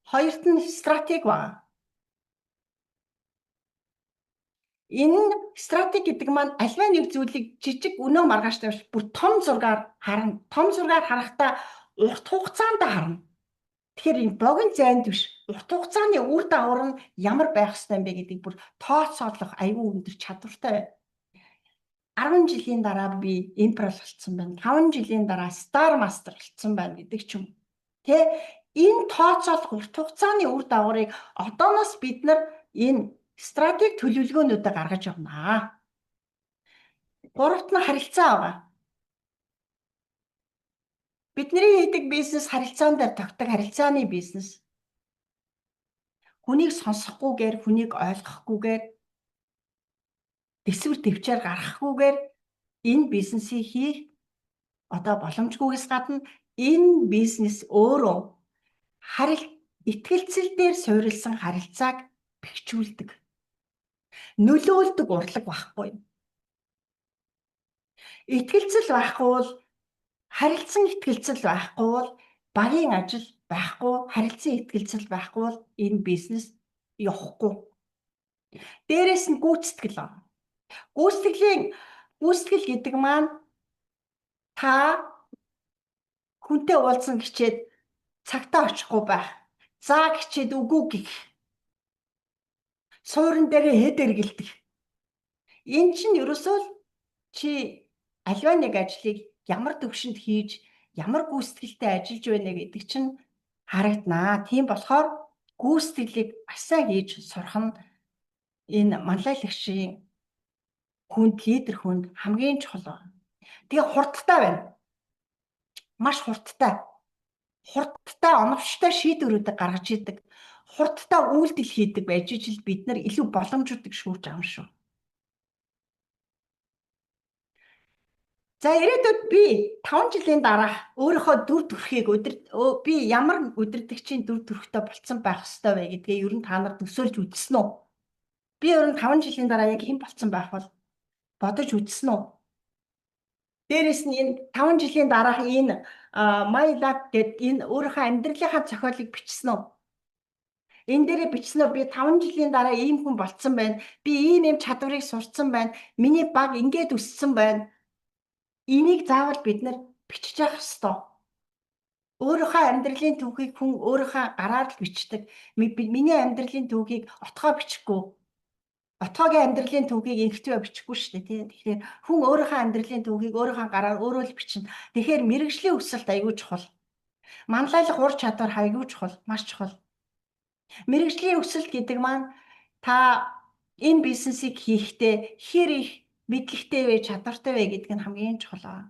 A: Хоёрт нь стратеги байна. Энэ стратеги гэдэг маань альва нэг зүйлийг жижиг өнөө маргааш тавьж бүр том зургаар харна. Том зургаар харахтаа урт хугацаанд харна. Тэгэхээр энэ богино зайд биш, урт хугацааны үр дагавар нь ямар байх ёстой юм бэ гэдгийг бүр тооцоолох аюул өндөр чадвартай байна. 10 жилийн дараа би импрол болцсон байна. 5 жилийн дараа стар мастер болцсон байна гэдэг ч юм. Тэ энэ тооцоолох урт хугацааны үр дагаврыг одооноос бид нар энэ стратеги төлөвлөгөөнүүдэд гаргаж явна. Гуравт нь харилцаа байгаа. Бидний хийдэг бизнес харилцаан дээр тогтдог харилцааны бизнес. Хүнийг сонсохгүйгээр, хүнийг ойлгохгүйгээр, дэсвэр төвчээр гаргахгүйгээр энэ бизнесийг хийх одоо боломжгүйгээс гадна энэ бизнес өөрөө итгэлцэл дээр суурилсан харилцааг бэхжүүлдэг. Нөлөөлдөг урлаг байхгүй юм. Итгэлцэл байхгүй бол харилцан итгэлцэл байхгүй бол багийн ажил байхгүй, харилцан итгэлцэл байхгүй бол энэ бизнес явахгүй. Дээрээс нь гүйцэтгэл байна. Гүйцэтгэл гэдэг маань та хүнтэй уулзсан хичээд цагтаа очихгүй байх. За хичээд үгүй гэх. Суурин дээрээ хэд эргэлдэх. Энэ чинь ерөөсөө чи аливаа нэг ажлыг ямар төвшөнд хийж, ямар гүйцэтгэлтэй ажиллаж байна гэдэг чинь харагдана. Тийм болохоор гүйцэтгэлийг маш сайн хийж сурах нь энэ манлайлагчийн лидер хүнд хамгийн чухал байна. Тэгээ хурдтай байна. Маш хурдтай. Оновчтой шийдвэрүүдийг гаргаж идэг. хурдтай үйлдэл хийдэг байж ижил бид нар илүү боломжуудыг шүүрж авна шүү. За ирээдүйд би 5 жилийн дараах өөрийнхөө дүр төрхийг би ямар удирдагчийн дүр төрхтэй болцсон байх ёстой вэ гэдгээ ер нь та нар төсөөлж үзсэн үү? Би ер нь 5 жилийн дараа яг хэн болцсон байх бол бодож үзсэн үү? Дээрээс нь энэ 5 жилийн дараах энэ My Life гэдэг энэ өөрийнхөө амьдралынхаа зохиолыг бичсэн үү? Энэ дээрээ бичсэн үү? Би 5 жилийн дараа ийм хүн болцсон байна. Би ийм чадварыг сурцсан байна. Миний баг ингээд өссөн байна. Энийг заавал бид нар бичиж явах ёстой. Өөрийнхөө амьдралын түүхийг хүн өөрийнхөө гараар л бичдэг. Миний амьдралын түүхийг отгоо бичихгүй. Отгоогийн амьдралын түүхийг инхтвэ бичихгүй шүү дээ, тийм. Тэгэхээр хүн өөрийнхөө амьдралын түүхийг өөрийнхөө гараар өөрөө л бичнэ. Тэгэхээр мэргэжлийн өсөлт аягүй чухал. Манлайлах ур чадвар аягүй чухал, маш чухал. Мэргэжлийн өсөлт гэдэг маань та энэ бизнесийг хийхдээ хэр их мэдлэгтэй вэ, чадвартай вэ гэдг нь хамгийн чухал аа.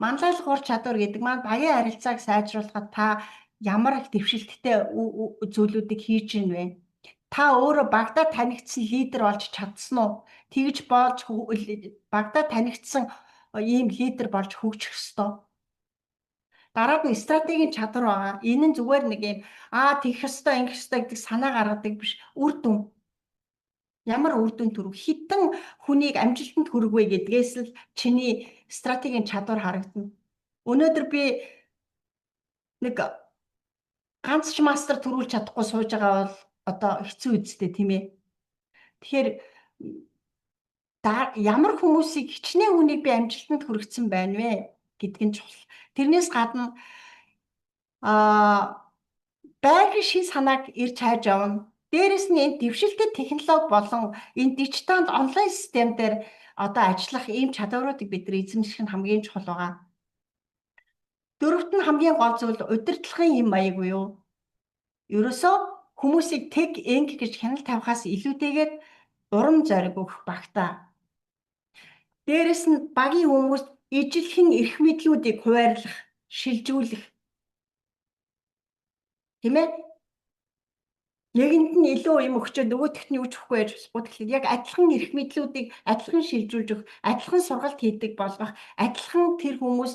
A: Манлайлах ур чадвар гэдэг маань багийн харилцааг сайжруулахад та ямар их дэвшилттэй зүйлүүдийг хийж ийн вэ? Та өөрөө багада танигдсан лидер болж чадсан уу? Тэгж болж багада танигдсан ийм лидер болж хөгжих ёстой. Дараагийн стратегийн чадвар байгаа. Энэ нь зүгээр нэг юм тэгэх ёстой, ингэх ёстой гэдэг санаа гаргадаг биш. Үр дүн. Ямар үр дүн төрөв? Хитэн хүнийг амжилтанд хүргвэ гэдгээс л чиний стратегийн чадвар харагдана. Өнөөдөр би нэг ганц ч мастер төрүүлж чадахгүй сууж байгаа бол одоо хэцүү үстэй тийм ээ. Тэгэхээр ямар хүмүүсийг хичнээн хүнийг би амжилтанд хүргэсэн байна вэ гэдг нь чухал. Тэрнээс гадна байгалийн шин санааг ирж хайж авна. Дээрээс нь энэ дэвшилтэт технологи болон энэ дижитал онлайн систем дээр одоо ажиллах ийм чадваруудыг бид нар эзэмших нь хамгийн чухал байгаа. Дөрөвт нь хамгийн гол зүйл удирдлагын хэм маяг буюу ерөөсөө хүмүүсийг тэг энг гэж хяналт тавихаас илүүтэйгээр урам зориг өгөх багтаа. Дээрээс нь багийн хүмүүс ижилхэн эрх мэдлүүдийг хуваарлах, шилжүүлэх. Тийм ээ? Нэгэнд нь илүү юм өгчөө нөгөөтгт нь юу ч өгөхгүй байж болохгүй. Тэгэхээр яг адилхан эрх мэдлүүдийг адилхан шилжүүлж өгөх, адилхан сургалт хийдэг болгох, адилхан тэр хүмүүс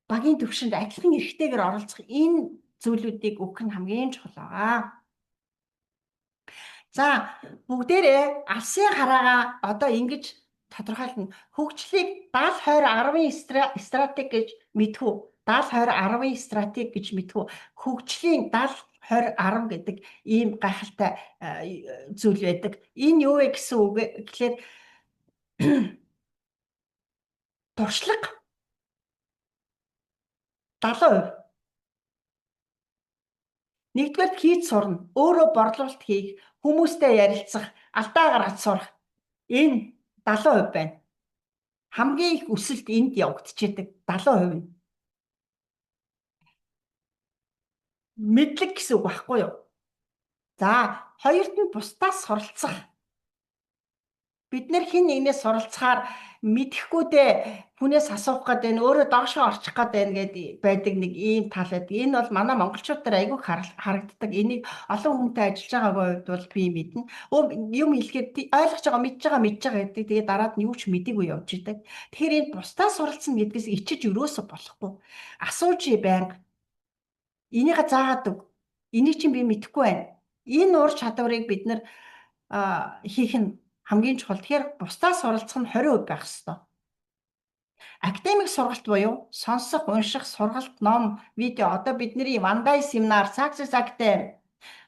A: багийн төвшөнд адилхан эрхтэйгээр оролцох энэ зүйлүүдийг өгөх нь хамгийн чухал байгаа. За бүгдээрээ алсын хараагаа одоо ингэж тодорхойлно. Хөгжлийг 70-20-10 стратеги гэж мэдхүү. 70-20-10 стратеги гэж мэдхүү. Хөгжлийн 70-20-10 гэдэг ийм гайхалтай зүйл байдаг. Энэ юу вэ гэсэн үг гэхээр туршлага 70%. Нэгдүгээр хийж сурна, өөрөө борлуулалт хийх, хүмүүстэй ярилцах, алдаа гаргаж сурах. Энэ 70% байна. Хамгийн их өсөлт энд явагдчихэдэг 70% нь. Мэдлэг гэсэн үг байхгүй юу? За, хоёрт нь бусдаас суралцах. Бид нэр хин нэгнээс суралцахаар мэдэхгүйдээ хүнээс асуух гэдэг нь өөрөө доошоо орчих гэдэг ингээд байдаг нэг ийм тал байдаг. Энэ бол манай монголчуудаар айгүй харагддаг. Энийг олон хүнтэй ажиллаж байгаагийн хувьд бол би мэднэ. Юм хэлэхэд ойлгож байгаа, мэдж байгаа гэдэг. Тэгээд дараад нь юу ч мэдээгүй явж идэг. Тэгэхээр энэ бусдаас суралцсан гэдгээс ичиж өрөөсө болохгүй. Асууж байнга. Энийг заагаад өг. Энийг чинь би мэдэхгүй байна. Энэ ур чадварыг бид нар хийх нь хамгийн чухал. Тэгэхээр бусдаас суралцах нь 20% байх ёстой. Академик сургалт буюу сонсох, унших, сургалт, ном, видео одоо бидний Вандай семинар, Success Academy,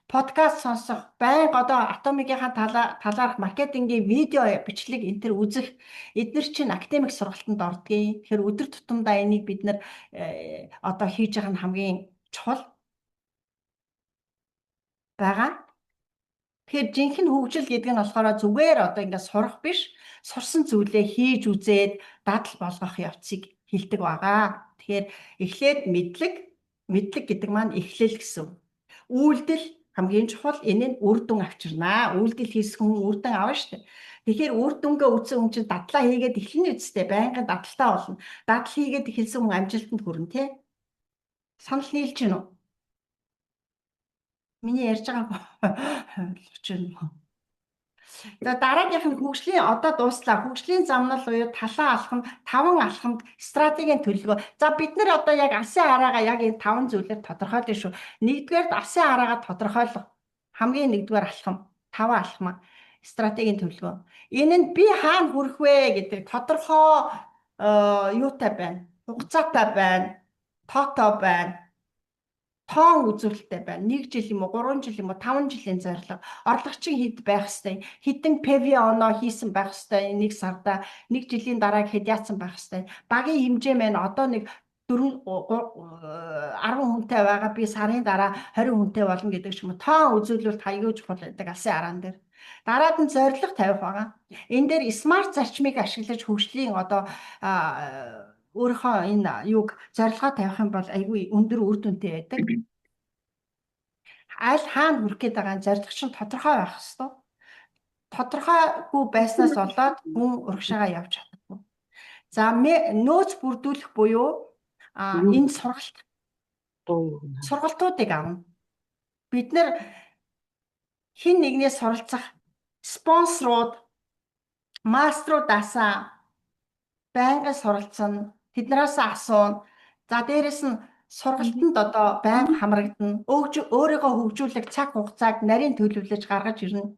A: подкаст сонсох, байнга одоо Atomic-ийн талаарх маркетингийн видео бичлэг энэ төр үзэх эдгээр чинь академик сургалтанд ордгийг. Тэгэхээр өдөр тутамдаа энийг бид нар одоо хийж байгаа нь хамгийн чухал байгаа. Тэгэхээр жинхэнэ хөгжил гэдэг нь болохоор зүгээр одоо ингээд сурах биш, сурсан зүйлээ хийж үзээд дадал болгох явцыг хэлдэг байгаа. Тэгэхээр эхлээд мэдлэг гэдэг маань эхлэл гэсэн. Үйлдэл хамгийн чухал, энэ нь үр дүн авчирнаа. Үйлдэл хийсэн хүн үр дүн авна шүү дээ. Тэгэхээр үр дүнгээ үзсэн хүн чинь дадлаа хийгээд эхлэнэ үсттэй байнгын дадалтай болно. Дадал хийгээд эхэлсэн хүн амжилтанд хүрнэ, тий? Санал нийлж гэнэ үү? Миний ярьж байгааг ойлгож байна. За дараагийнх нь хөгжлийн одоо дууслаа. Хөгжлийн замнал буюу талан алхам, 5 алхамд стратегийн төлөвлөгөө. За бид нэр одоо яг алсын хараагаа яг энэ 5 зүйлээр тодорхойлно шүү. Нэгдүгээр алсын хараагаа тодорхойлох. Хамгийн нэгдүгээр алхам, 5 алхам стратегийн төлөвлөгөө. Энэ нь би хаана хүрэх вэ гэдэг тодорхой юутай байна. Хугацаатай байна. Тоотой байна. Тоон үзүүлэлттэй байна. 1 жил юм уу, 3 жил юм уу, 5 жилийн зорилго. Орлогчийн хэд байх ёстой. Хэдэн PV оноо хийсэн байх ёстой. 1 сарда 1 жилийн дараа хэд яатсан байх ёстой. Багийн хэмжээ маань одоо нэг 10 хүнтэй байгаа. Би сарын дараа 20 хүнтэй болно гэдэг ч юм уу. Тоон үзүүлэлт аягүй чухал байдаг алсын хараан дээр. Дараад нь зорилго тавих байгаа. Энэ дээр смарт зарчмыг ашиглаж хөгжлийн одоо өөрийнхөө энэ юуг зорилгоо тавих юм бол айгүй өндөр үр дүнтэй байдаг. Аль хаана хүрэх гээд байгаа зорилго чинь тодорхой байх ёстой. Тодорхойгүй байснаас болоод хүн урагшаагаа явж чадахгүй. За нөөц бүрдүүлэх буюу энэ сургалтуудыг авна. Бид нэр хин нэгнээс суралцах спонсорууд, маструудаасаа байнга суралцсан. Тэднээс асуун. За дээрэс нь сургалтанд одоо байнга хамрагдана. Өөрийгөө хөгжүүлэх цаг хугацааг нарийн төлөвлөж гаргаж ирнэ.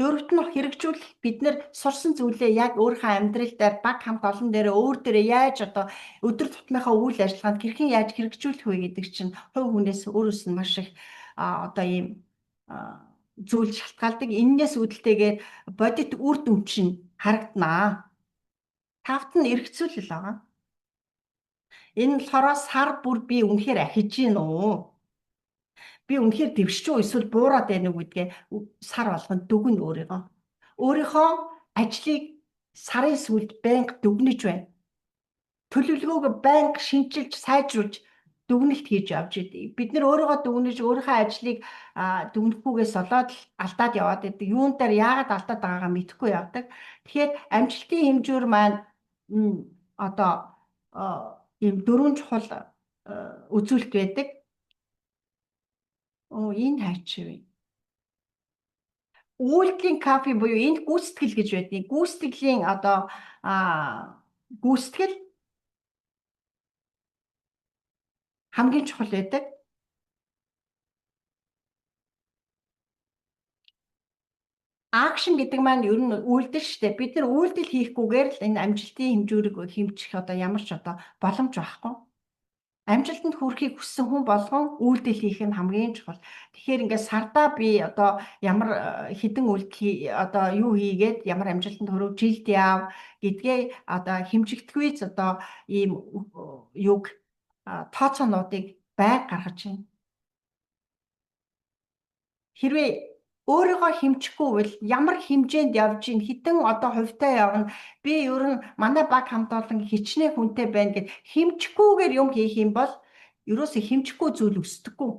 A: Дөрөвт нь хэрэгжүүлэх. Бид нэр сурсан зүйлээ яг өөрийнхөө амьдрал дээр баг хамт олон дээр өөр дээрээ яаж одоо өдөр тутмынхаа үйл ажиллагаанд хэрхэн яаж хэрэгжүүлэх вэ гэдэг чинь хувь хүнээс өөрөөс нь маш их одоо ийм зүйл шалтгаалдаг. Эннээс үүдэлтэйгээр бодит үр дүн чинь харагданаа. Тавт нь эргцүүлэл байгаа. Энэ болохоор сар бүр би үнэхээр ахиж гин үү? Би үнэхээр дэвшчихв эсвэл буураад байна уу гэдгээ сар болгоно дүгнэ өөрийгөө. Өөрийнхөө ажлыг сарын сүүлд байнга дүгнэж байна. Төлөвлөгөөг байнга шинжилж, сайжруулж дүгнэлт хийж явж идэг. Бид нэр өөрийгөө дүгнэж, өөрийнхөө ажлыг дүгнэхгүйгээс болоод алдаад яваад идэг. Юун дээр яагаад алдаад байгаагаа мэдэхгүй явдаг. Тэгэхээр амжилтын хэмжүүр маань одоо ийм 4 чухал үзүүлэлт байдаг. Энэ хайчив. Үйлдэлийн кафе буюу энд гүйцэтгэл гэж байдаг. Гүйцэтгэлийн одоо гүйцэтгэл хамгийн чухал байдаг. Акшн гэдэг маань ер нь үйлдэл шүү дээ. Бид нар үйлдэл хийхгүйгээр л энэ амжилтын хэмжүүрийг хэмжих одоо ямар ч одоо боломж байхгүй. Амжилтанд хүрэхийг хүссэн хүн болгон үйлдэл хийх нь хамгийн чухал. Тэгэхээр ингээд сардаа би одоо ямар хідэн үйлдэл одоо юу хийгээд ямар амжилтанд хүрэх жилд яав гэдгээ одоо хэмжигдэхүйц одоо ийм юг тооцоонуудыг байг гаргаж байна. Хэрвээ өөрийгөө хэмжихгүйвэл ямар хэмжээнд явж ийн хідэн одоо хувьтай явна. Би ер нь манай баг хамт олон хичнээн хүнтэй байна гэд хэмжихгүйгээр юм хийх юм бол ерөөсөө хэмжихгүй зүйл өсдөггүй.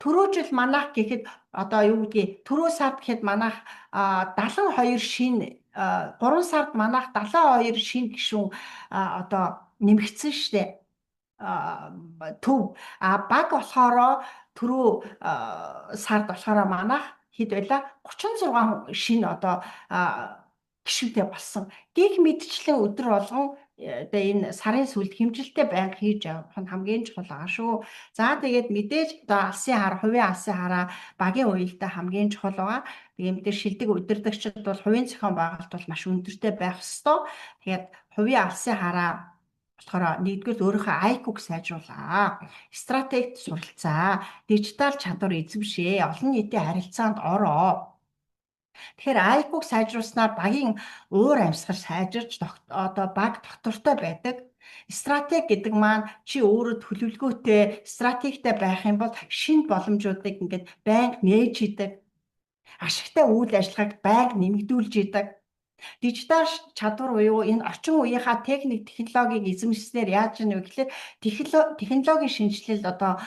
A: Түрүү жил манайх гэхэд одоо юу гэдгийг түрүү сард гэхэд манайх 72 шин 3 сард манайх 72 шин гишүүн одоо нэмэгдсэн штэ. Төв баг болохоор түрүү сард болохоор манайх хэд байла 36 шин одоо гишүүнтэй болсон. Гэх мэтчлэн өдөр болгон одоо энэ сарын сүүлд хэмжилттэй байнга хийж явах нь хамгийн чухал байгаа шүү. За тэгээд мэдээж одоо алсын хар, хувийн алсын хараа багийн уялдаа хамгийн чухал байгаа. Тэгээд мэдээж шилдэг удирдагчид бол хувийн зохион байгуулалт бол маш өндөртэй байх ёстой. Тэгээд хувийн алсын хараа болохоор нэгдүгээр өөрийнхөө IQ-г сайжруулаа. Стратегид суралцаа. Дижитал чадвар эзэмшээ. Олон нийтийн харилцаанд ороо. Тэгэхээр IQ-г сайжруулснаар багийн уур амьсгал сайжирч одоо баг доктортой байдаг. Стратеги гэдэг маань чи өөрөө төлөвлөгөөтэй, стратегтэй байх юм бол шинэ боломжуудыг ингээд байнга нээж идэг. Ашигтай үйл ажиллагааг байнга нэмэгдүүлж идэг. Дижитал чадвар буюу энэ орчин үеийнхаа техник, технологиг эзэмшснээр яаж ийнэ вэ гэхээр технологийн шинжилэл одоо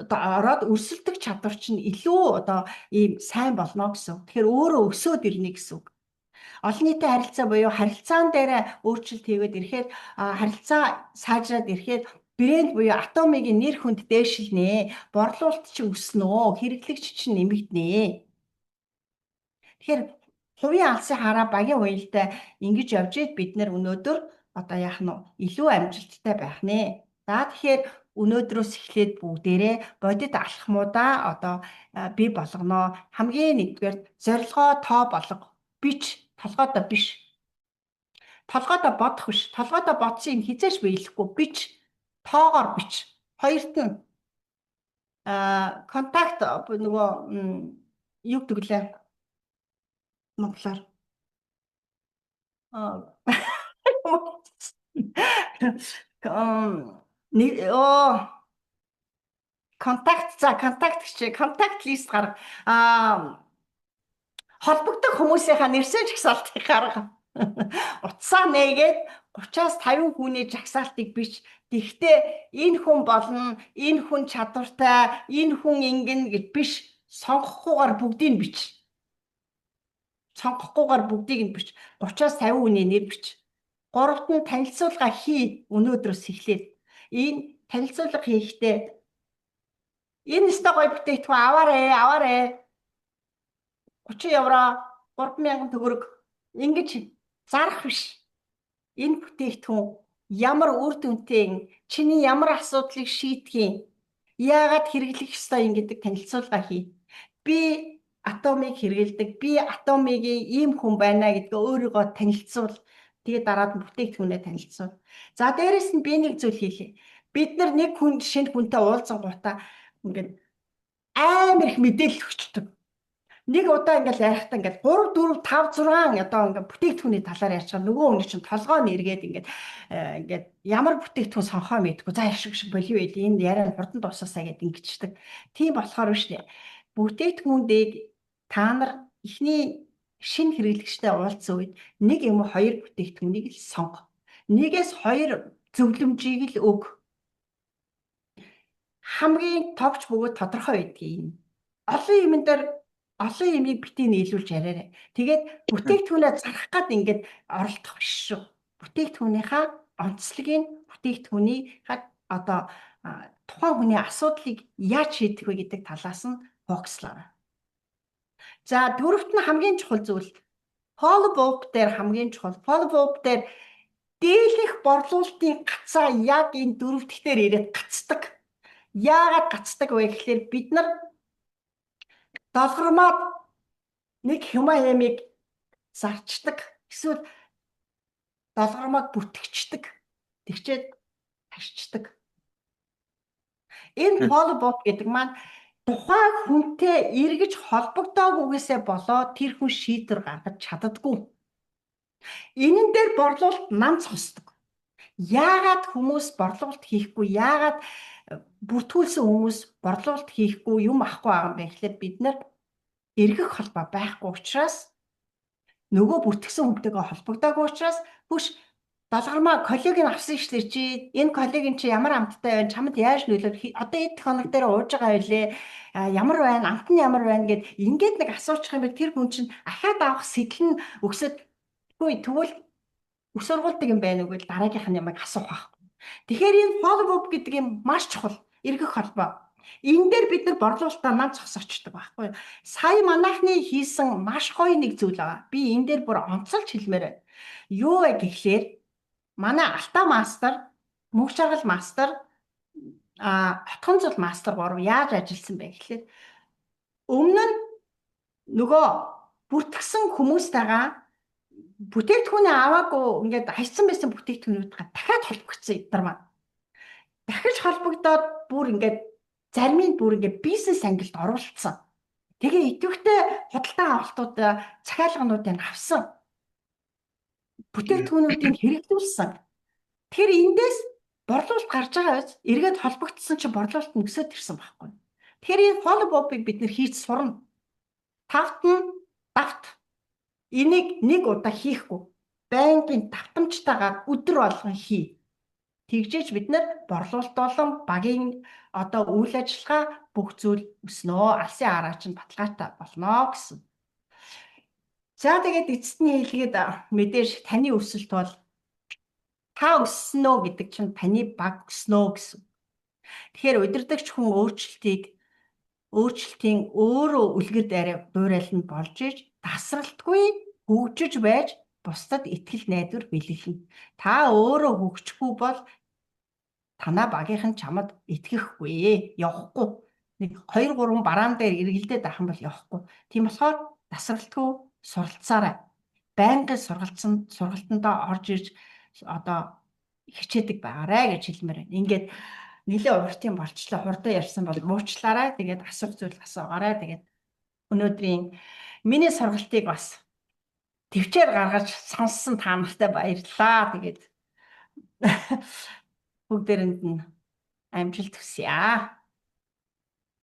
A: ороод өрсөлдөх чадвар чинь илүү одоо ийм сайн болно гэсэн. Тэгэхээр өөрөө өсөөд ирнэ гэсэн үг. Олон нийтийн харилцаа буюу харилцаан дээр өөрчлөлт хийгээд ирэхэд харилцаа сайжраад ирэхэд брэнд буюу атомын нэр хүнд дээшилнэ. Борлуулалт чинь өснө, хэрэглэгч чинь нэмэгдэнэ. Тэгэхээр хувийн алсын хараа багийн уялдаа ингэж явж ийд бид нэр өнөөдөр одоо яах нь илүү амжилттай байх нэ. За тэгэхээр өнөөдрөөс эхлээд бүгдээрээ бодит алхмуудаа одоо бий болгоно. Хамгийн нэгдүгээр зорилгоо тоо болго. Бич, толгойдоо биш. Толгойдоо бодох биш. Толгойдоо бодсон юм хизээш биелэхгүй. Бич, тоогоор бич. Хоёрт нь контакт нөгөө юу гэдэг лээ? Монголоор контакт лист гарга. Холбогдох хүмүүсийнхаа нэрсэн жагсаалтыг гарга. Утсаа нээгээд 30-аас 50 хүний жагсаалтыг бич. Гэхдээ энэ хүн болно, энэ хүн чадвартай, энэ хүн ингэн гэж биш. Сонгохгүйгээр бүгдийг бич. Сонгохгүйгээр бүгдийг нь бич. 30-аас 50 хүний нэр бич. Гуравт нь танилцуулга хий өнөөдрөөс эхлээд. Энэ танилцуулга хийхдээ энэ өстой гоё бүтээгдэхүүн аваарэ. 30 евро, 3,000 төгрөг ингэж зарах биш. Энэ бүтээгдэхүүн ямар үр дүнтэй, чиний ямар асуудлыг шийдэх юм, яагаад хэрэглэх ёстой юм гэдэг танилцуулга хий. Би атомыг хэрэгэлдэг, би атомигийн ийм хүн байна гэдгээ өөрийгөө танилцуул. Тэгээ дараад нь бүтээгдэхүүнээ танилцуул. За дээрэс нь би нэг зүйл хийлээ. Бид нар нэг хүн шинэ хүнтэй уулзсангуудаа ингээд амар их мэдээлэл өгчдөг. Нэг удаа ингээл ярихдаа ингээд 3, 4, 5, 6 одоо ингээд бүтээгдэхүүний талаар ярьчихсан. Нөгөө хүн чинь толгой нэргээд ингээд ямар бүтээгдэхүүн сонхоо мэдгүй. За ашиг болио байл. Энэ яриа нь хурдан дуусаасаа гэд ингэждэг. Тийм болохоор биш нэ. Бүтээгдэхүүндээ та нар эхний шинэ хэрэглэгчтэй уулзсан үед нэг юм уу хоёр бүтээгдэхүүнийг л сонго. Нэгээс хоёр зөвлөмжийг л өг. Хамгийн товч бөгөөд тодорхой байдгийг. Олон юмн дээр олон юмыг битгий нийлүүлж яриарай. Тэгээд бүтээгдэхүүнээ зарах гад ингээд оролдох биш шүү. Бүтээгдэхүүнийхаа онцлогийг, бүтээгдэхүүнийхаа одоо тухайн хүний асуудлыг яаж шийдэх вэ гэдэг талаас нь фокуслаарай. За дөрөвт нь хамгийн чухал зүйл. Follow-up дээр хамгийн чухал. Follow-up дээр дийлэх борлуулалтын гацаа яг энэ дөрөвдөгтөр ирээд гацдаг. Яагаад гацдаг вэ гэхээр бид нар долгормоод нэг хямаамыг зарчдаг. Эсвэл долгормоод бүтгэждэг. Тэгчээд тарчдаг. Энэ follow-up гэдэг маань тухайн хүнтэй эргэж холбогдоогүйгээсээ болоод тэр хүн шийдвэр гаргаж чаддаггүй. Энэн дээр борлуулалт нам цосдог. Яагаад хүмүүс борлуулалт хийхгүй, яагаад бүртгүүлсэн хүмүүс борлуулалт хийхгүй юм ахгүй байгаа юм бэ гэхлээр бид нар эргэх холбоо байхгүй учраас нөгөө бүртгэсэн хүнтэйгээ холбогдоогүй учраас бүш долгормаа коллегийг авсан шүү дээ чи энэ коллегийн чи ямар амттай байна, чамд яаж нөлөөлөх, одоо эд хоног дээр ууж байгаа байлээ, ямар байна, амт нь ямар байна гэд ингээд нэг асуучих юм бол тэр хүн чинь ахаад авах сэтэл нь өксөд тэгвэл өг сургуультай юм байна уу гэж дараагийнх нь ямаг асуух байхгүй. Тэгэхээр энэ follow-up гэдэг юм маш чухал, эргэх холбоо. Энэ дээр бид нар борлуулалтаа нам зогсоочдөг байхгүй. Сая манайхны хийсэн маш гоё нэг зүйл байгаа. Би энэ дээр бүр онцолж хэлмээр байна. Юу вэ гэхлээр манай Алта мастер, мөнх жаргал мастер, хотхон зул мастер 3 яаж ажилласан бэ гэхлээр өмнө нь нөгөө бүртгэсэн хүмүүстэйгээ бүтээгдэхүүнээ аваагүй ингээд хайцсан байсан бүтээгдэхүүнүүдтэй дахиад холбогдсон эдгээр маань. Дахиж холбогдоод бүр ингээд зарим нь бүр ингээд бизнес ангилд оруулсан. Тэгээ идэвхтэй худалдан авалтууд захиалгануудыг авсан. Бүтээгдэхүүнүүдийг хэрэглүүлсэн. Тэр эндээс борлуулалт гарч байгаа биз? Эргээд холбогдсон чинь борлуулалт нөсөөд ирсэн байхгүй. Тэгэхээр энэ follow-up-ыг бид нэр хийж сурна. Тавт нь давт. Энийг нэг удаа хийхгүй. Байнгын давтамжтайгаар өдөр болгон хий. Тэгжээж бид нар борлуулалт болон багийн одоо үйл ажиллагаа бүх зүйл өснөө. Алсын хараа чинь баталгаатай болно гэсэн. За тэгээд эцэстний хэлгээд мэдээж таны өсөлт бол Та өсснөө гэдэг чинь таны баг өснөө гэсэн. Тэгэхээр удирдагч хүн өөрчлөлтийн өөрөө үлгэр дээрээ дуурайлан болж иж тасралтгүй хөгжиж байж бусдад итгэл найдвар бэлгэлнэ. Та өөрөө хөгжихгүй бол танаа багийнхан чамд итгэхгүй, явахгүй. Нэг 2 3 бараан дээр эргэлдээд ахын бол явахгүй. Тийм болохоор тасралтгүй суралцаарай. Байнгын сургалтандаа орж ирж одоо хичээдэг байгаарай гэж хэлмээр байна. Ингээд нэлээ урт юм болчлаа. Хурдан ярьсан бол уучлаарай. Тэгээд асуух зүйл асуугаарай. Тэгээд өнөөдрийн миний сургалтыг бас төвчээр гаргаж сонссон та нартай баярлалаа. Тэгээд бүгдээрэнд нь амжилт хүсье.